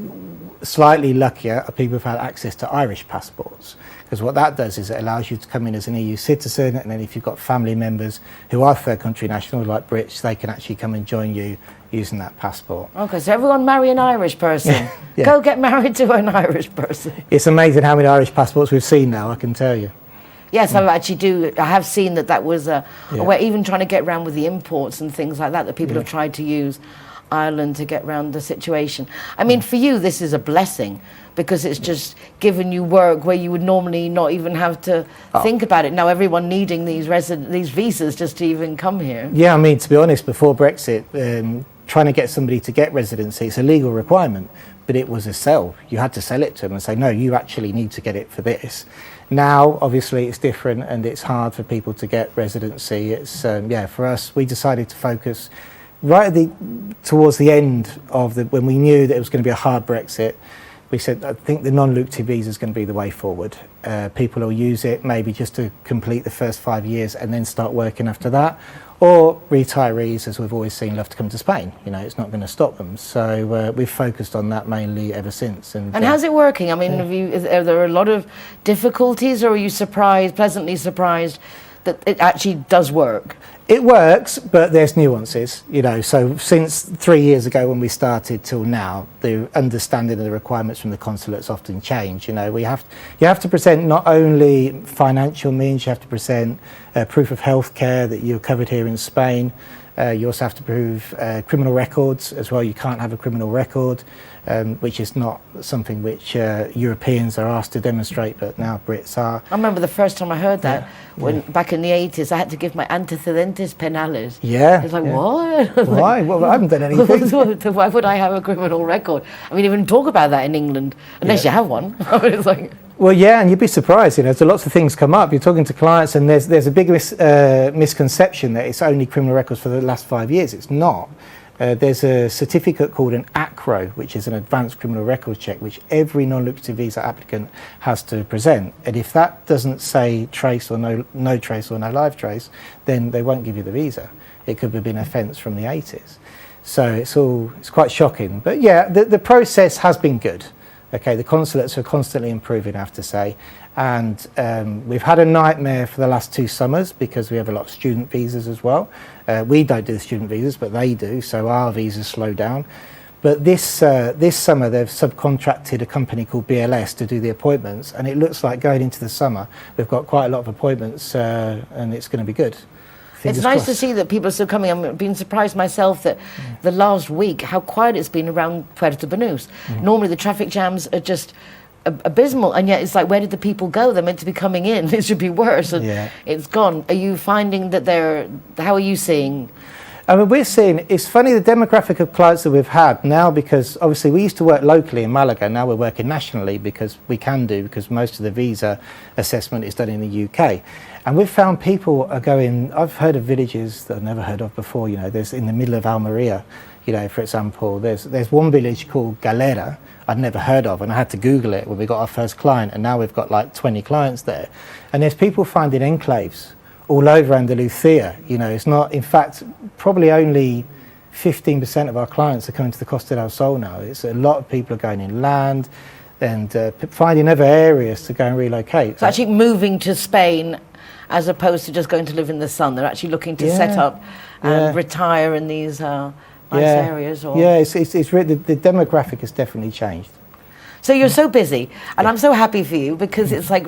slightly luckier are people who've had access to Irish passports, because what that does is it allows you to come in as an EU citizen, and then if you've got family members who are third country nationals like Brits, they can actually come and join you using that passport. Okay, so everyone marry an Irish person. Go get married to an Irish person. It's amazing how many Irish passports we've seen now, I can tell you. Yes, I have seen that was a way, even trying to get around with the imports and things like that people have tried to use Ireland to get around the situation. I mean, for you, this is a blessing because it's just given you work where you would normally not even have to think about it. Now everyone needing these visas just to even come here. Yeah, I mean, to be honest, before Brexit, trying to get somebody to get residency, it's a legal requirement, but it was a sell. You had to sell it to them and say, no, you actually need to get it for this. Now, obviously, it's different and it's hard for people to get residency. It's, for us, we decided to focus right towards the end of when we knew that it was going to be a hard Brexit. We said, I think the non-lucrative visa is going to be the way forward. People will use it maybe just to complete the first 5 years and then start working after that. Or retirees, as we've always seen, love to come to Spain. You know, it's not going to stop them. So we've focused on that mainly ever since. And how's it working? I mean, are there a lot of difficulties, or are you pleasantly surprised that it actually does work? It works, but there's nuances, you know. So since 3 years ago when we started till now, the understanding of the requirements from the consulates often change. You know, you have to present not only financial means, you have to present proof of health care that you're covered here in Spain. You also have to prove criminal records as well. You can't have a criminal record, which is not something which Europeans are asked to demonstrate, but now Brits are. I remember the first time I heard that, back in the 80s, I had to give my antecedentes penales. Yeah. It's like, what? Why? Well, I haven't done anything. Why would I have a criminal record? I mean, even talk about that in England, unless you have one. It's like... Well, yeah, and you'd be surprised, you know, so lots of things come up. You're talking to clients and there's a big misconception that it's only criminal records for the last 5 years. It's not. There's a certificate called an ACRO, which is an advanced criminal records check, which every non-lucrative visa applicant has to present. And if that doesn't say trace or no trace or no live trace, then they won't give you the visa. It could have been an offence from the 80s. So it's quite shocking. But yeah, the process has been good. Okay, the consulates are constantly improving, I have to say, and we've had a nightmare for the last 2 summers because we have a lot of student visas as well. We don't do the student visas, but they do, so our visas slow down. But this summer they've subcontracted a company called BLS to do the appointments, and it looks like going into the summer we've got quite a lot of appointments, and it's going to be good. It's nice to see that people are still coming. I've been surprised myself that the last week, how quiet it's been around Puedes. Normally the traffic jams are just abysmal, and yet it's like, where did the people go? They're meant to be coming in. It should be worse, and it's gone. Are you finding that how are you seeing? I mean, we're seeing, it's funny, the demographic of clients that we've had now, because obviously we used to work locally in Malaga, now we're working nationally because most of the visa assessment is done in the UK. And we've found people are going, I've heard of villages that I've never heard of before, you know, there's in the middle of Almeria, you know, for example, there's one village called Galera, I'd never heard of, and I had to Google it when we got our first client, and now we've got like 20 clients there. And there's people finding enclaves all over Andalusia, you know, it's not, in fact, probably only 15% of our clients are coming to the Costa del Sol now. It's a lot of people are going inland and finding other areas to go and relocate. So actually moving to Spain as opposed to just going to live in the sun. They're actually looking to set up and retire in these nice areas. Or... Yeah, it's really, the demographic has definitely changed. So you're so busy, and I'm so happy for you, because it's like,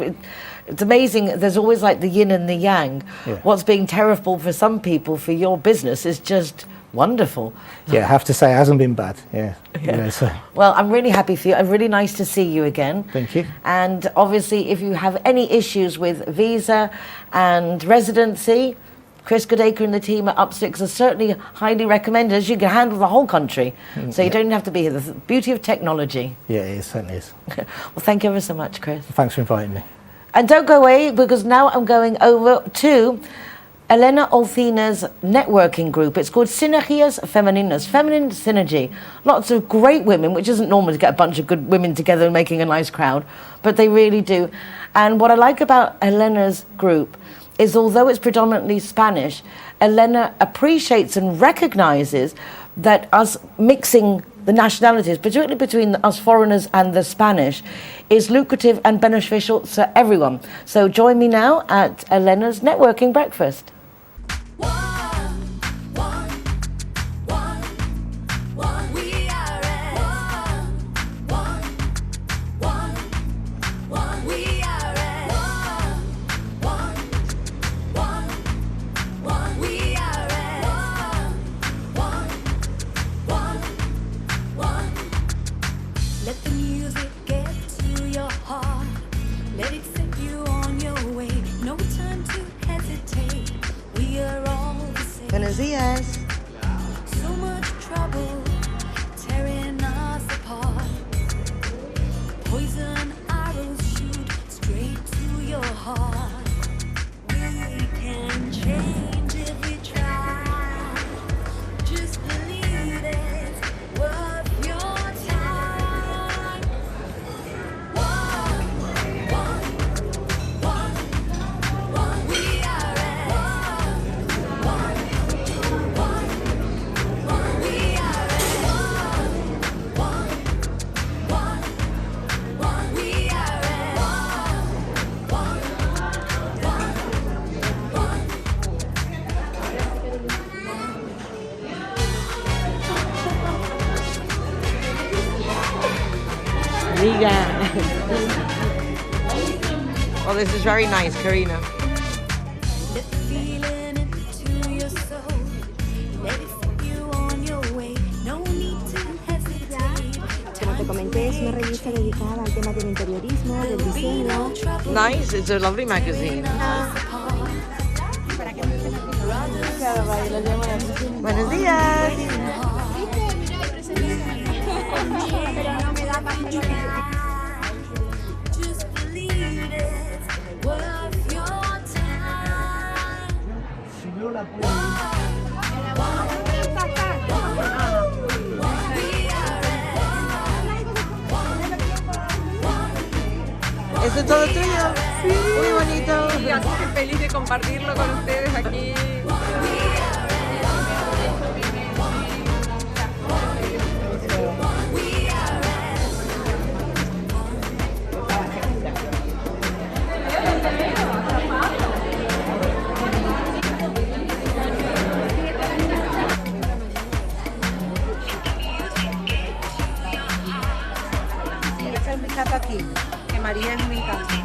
it's amazing. There's always like the yin and the yang. Yeah. What's being terrible for some people, for your business, is just wonderful. Yeah, I have to say, it hasn't been bad. Yeah. So. Well, I'm really happy for you. I'm really nice to see you again. Thank you. And obviously, if you have any issues with visa and residency, Chris Goodacre and the team at Up6 are certainly highly recommended, as you can handle the whole country. So you don't even have to be here. The beauty of technology. Yeah, it certainly is. Well, thank you ever so much, Chris. Thanks for inviting me. And don't go away, because now I'm going over to Elena Olcina's networking group. It's called Sinergias Femeninas, Feminine Synergy. Lots of great women, which isn't normal to get a bunch of good women together and making a nice crowd, but they really do. And what I like about Elena's group is, although it's predominantly Spanish, Elena appreciates and recognizes that us mixing the nationalities, particularly between us foreigners and the Spanish, is lucrative and beneficial to everyone. So join me now at Elena's networking breakfast. Buenos dias. So much trouble tearing us apart. Poison arrows shoot straight to your Amiga. Well, this is very nice, Karina. Como te comenté, es una revista dedicada al tema del interiorismo, del diseño. Nice, it's a lovely magazine. Buenos días. ¿Eso es todo tuyo? Sí. Muy bonito. Sí, así que feliz de compartirlo con ustedes aquí. Aquí, que María es mi casa.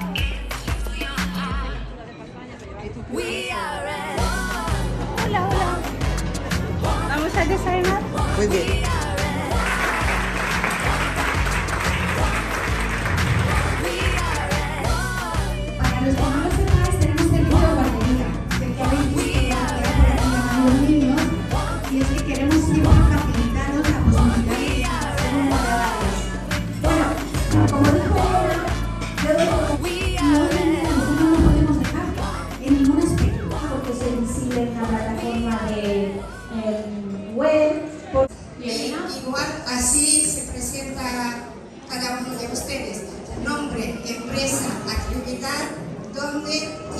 Hola, hola. ¿Vamos a desayunar? Muy bien. Para los que no lo sepáis, tenemos servicio de guardería, del que habéis visto por aquí llamando los niños, y es que queremos siempre facilitaros la posibilidad de hacer un honorarios. Bueno, como dijo ella, nosotros no nos podemos dejar en ningún aspecto, porque soy visible en la plataforma de web. Bien, igual así se presenta cada uno de ustedes: nombre, empresa, actividad, dónde y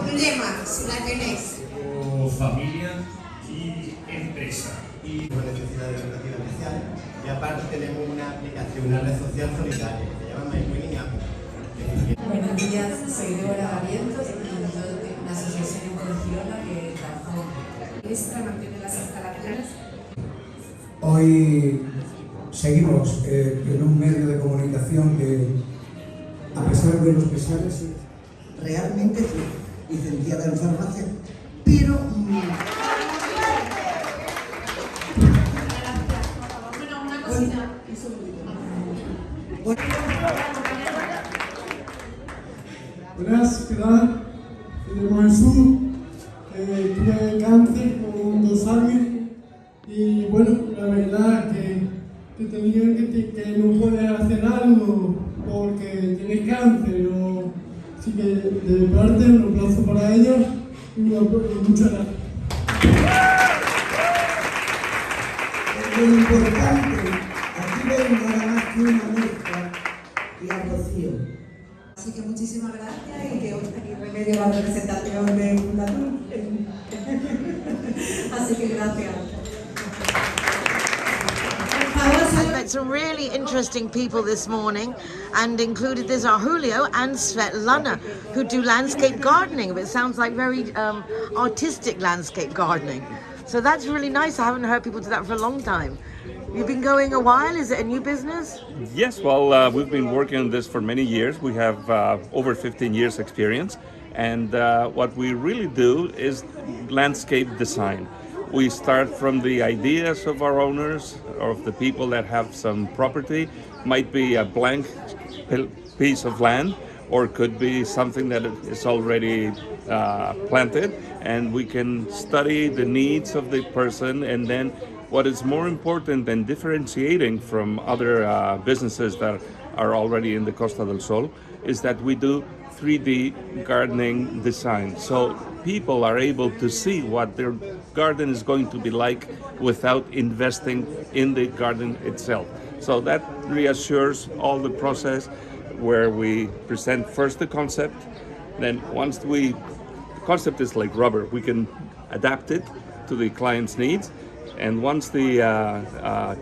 un lema, si la tenéis. O familia y empresa. Y con necesidad de educación especial. Y aparte tenemos una aplicación, una red social solidaria que se llama My Winning App. Buenos días, soy Débora Barrientos y yo tengo una asociación en Barcelona que trabajo esta mantiene las instalaciones. Hoy seguimos en un medio de comunicación que, a pesar de los pesares, realmente licenciada en farmacia, pero Buenas, ¿qué tal? Me llamo Jesús, tuve cáncer con 2 años y bueno, la verdad que tenían que no poder hacer algo porque tienes cáncer, así que de mi parte un aplauso para ellos y muchas gracias. lo importante, aquí vengo nada más que una mezcla y a Rocío. Así que muchísimas gracias y que hoy aquí remedio la representación de Fundación. Así que gracias. I met some really interesting people this morning, and included there's our Julio and Svetlana, who do landscape gardening, but it sounds like very artistic landscape gardening. So that's really nice. I haven't heard people do that for a long time. You've been going a while? Is it a new business? Yes, well, we've been working on this for many years. We have over 15 years experience, and what we really do is landscape design. We start from the ideas of our owners, of the people that have some property. Might be a blank piece of land, or could be something that is already planted, and we can study the needs of the person. And then what is more important than differentiating from other businesses that are already in the Costa del Sol is that we do 3D gardening design. So people are able to see what their garden is going to be like without investing in the garden itself. So that reassures all the process, where we present first the concept, then once the concept is like rubber, we can adapt it to the client's needs. And once the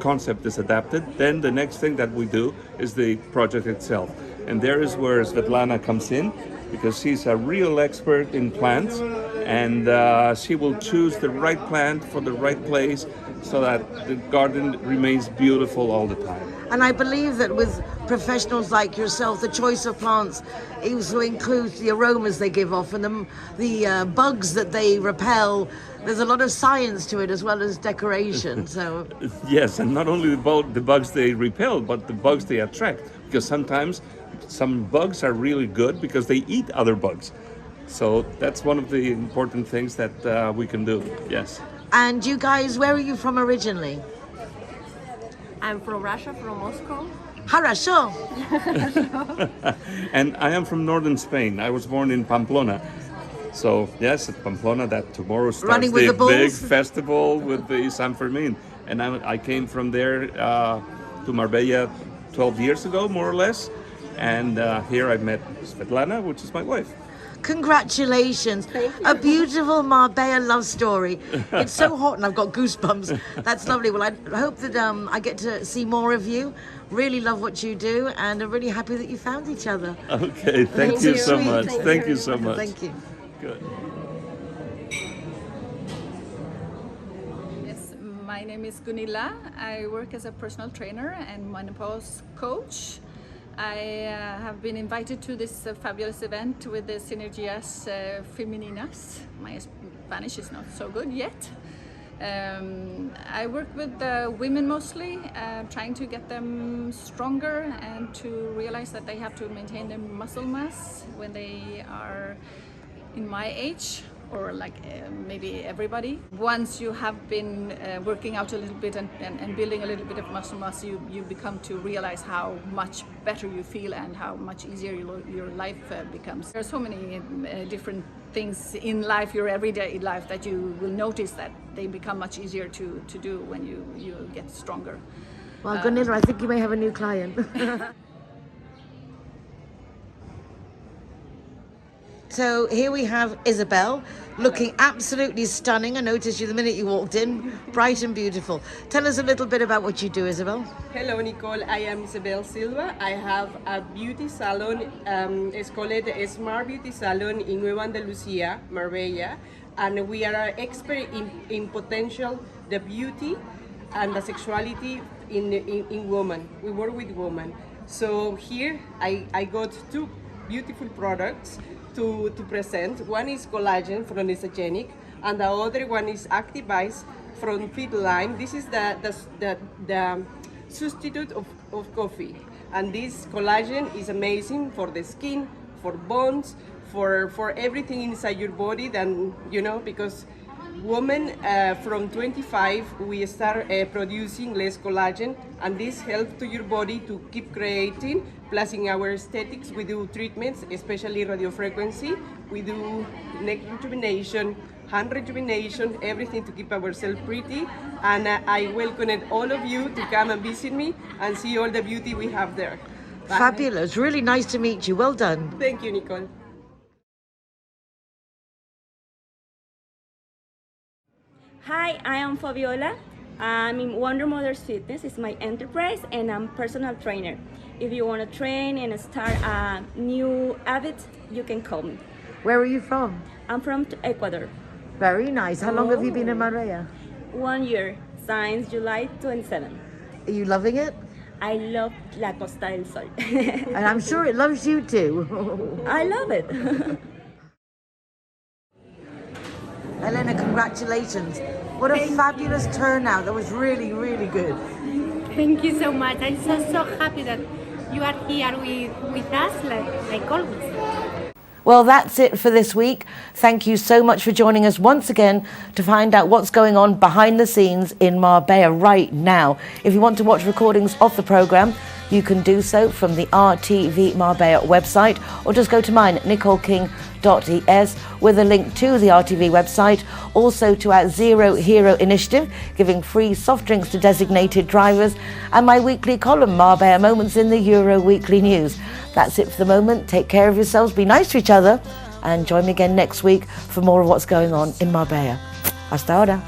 concept is adapted, then the next thing that we do is the project itself. And there is where Svetlana comes in, because she's a real expert in plants, and she will choose the right plant for the right place so that the garden remains beautiful all the time. And I believe that with professionals like yourself, the choice of plants also includes the aromas they give off and the bugs that they repel. There's a lot of science to it as well as decoration. So Yes, and not only the bugs they repel, but the bugs they attract. Because sometimes some bugs are really good because they eat other bugs. So that's one of the important things that we can do, yes. And you guys, where are you from originally? I'm from Russia, from Moscow. Хорошо. And I am from northern Spain. I was born in Pamplona. So yes, at Pamplona, that tomorrow starts Running with the the bulls? big festival with the San Fermin. And I came from there to Marbella 12 years ago, more or less. And here I met Svetlana, which is my wife. Congratulations. A beautiful Marbella love story. It's so hot and I've got goosebumps. That's lovely. Well, I hope that I get to see more of you. Really love what you do and I'm really happy that you found each other. Okay, thank you so much. Thank you so much. Thank you. Good. Yes, my name is Gunilla. I work as a personal trainer and menopause coach. I have been invited to this fabulous event with the Sinergias Femeninas. My Spanish is not so good yet. I work with women mostly, trying to get them stronger and to realize that they have to maintain their muscle mass when they are in my age, or like maybe everybody. Once you have been working out a little bit and building a little bit of muscle mass, you become to realize how much better you feel and how much easier your life becomes. There are so many different things in life, your everyday life, that you will notice that they become much easier to do when you get stronger. Well, Gunilla, I think you may have a new client. So here we have Isabel, looking absolutely stunning. I noticed you the minute you walked in, bright and beautiful. Tell us a little bit about what you do, Isabel. Hello, Nicole. I am Isabel Silva. I have a beauty salon. It's called Smart Beauty Salon in Nueva Andalucía, Marbella. And we are expert in potential, the beauty and the sexuality in women. We work with women. So here I got two beautiful products to present. One is collagen from Isogenic, and the other one is Active Ice from Fit Line. This is the substitute of coffee, and this collagen is amazing for the skin, for bones, for everything inside your body. Then because women from 25 we start producing less collagen, and this helps to your body to keep creating. Plus in our aesthetics we do treatments, especially radiofrequency. We do neck rejuvenation, hand rejuvenation, everything to keep ourselves pretty. And I welcome all of you to come and visit me and see all the beauty we have there. Bye. Fabulous. Really nice to meet you. Well done. Thank you, Nicole. Hi, I am Fabiola. I'm in Wonder Mothers Fitness. It's my enterprise, and I'm personal trainer. If you want to train and start a new habit, you can call me. Where are you from? I'm from Ecuador. Very nice. How long have you been in Marbella? 1 year, since July 27. Are you loving it? I love La Costa del Sol. And I'm sure it loves you too. I love it. Elena, congratulations. What a fabulous turnout. That was really, really good. Thank you so much. I'm so happy that you are here with us, like always. Well, that's it for this week. Thank you so much for joining us once again to find out what's going on behind the scenes in Marbella right now. If you want to watch recordings of the programme, you can do so from the RTV Marbella website, or just go to mine, nicoleking.es, with a link to the RTV website, also to our Zero Hero initiative, giving free soft drinks to designated drivers, and my weekly column, Marbella Moments, in the Euro Weekly News. That's it for the moment. Take care of yourselves, be nice to each other, and join me again next week for more of what's going on in Marbella. Hasta ahora.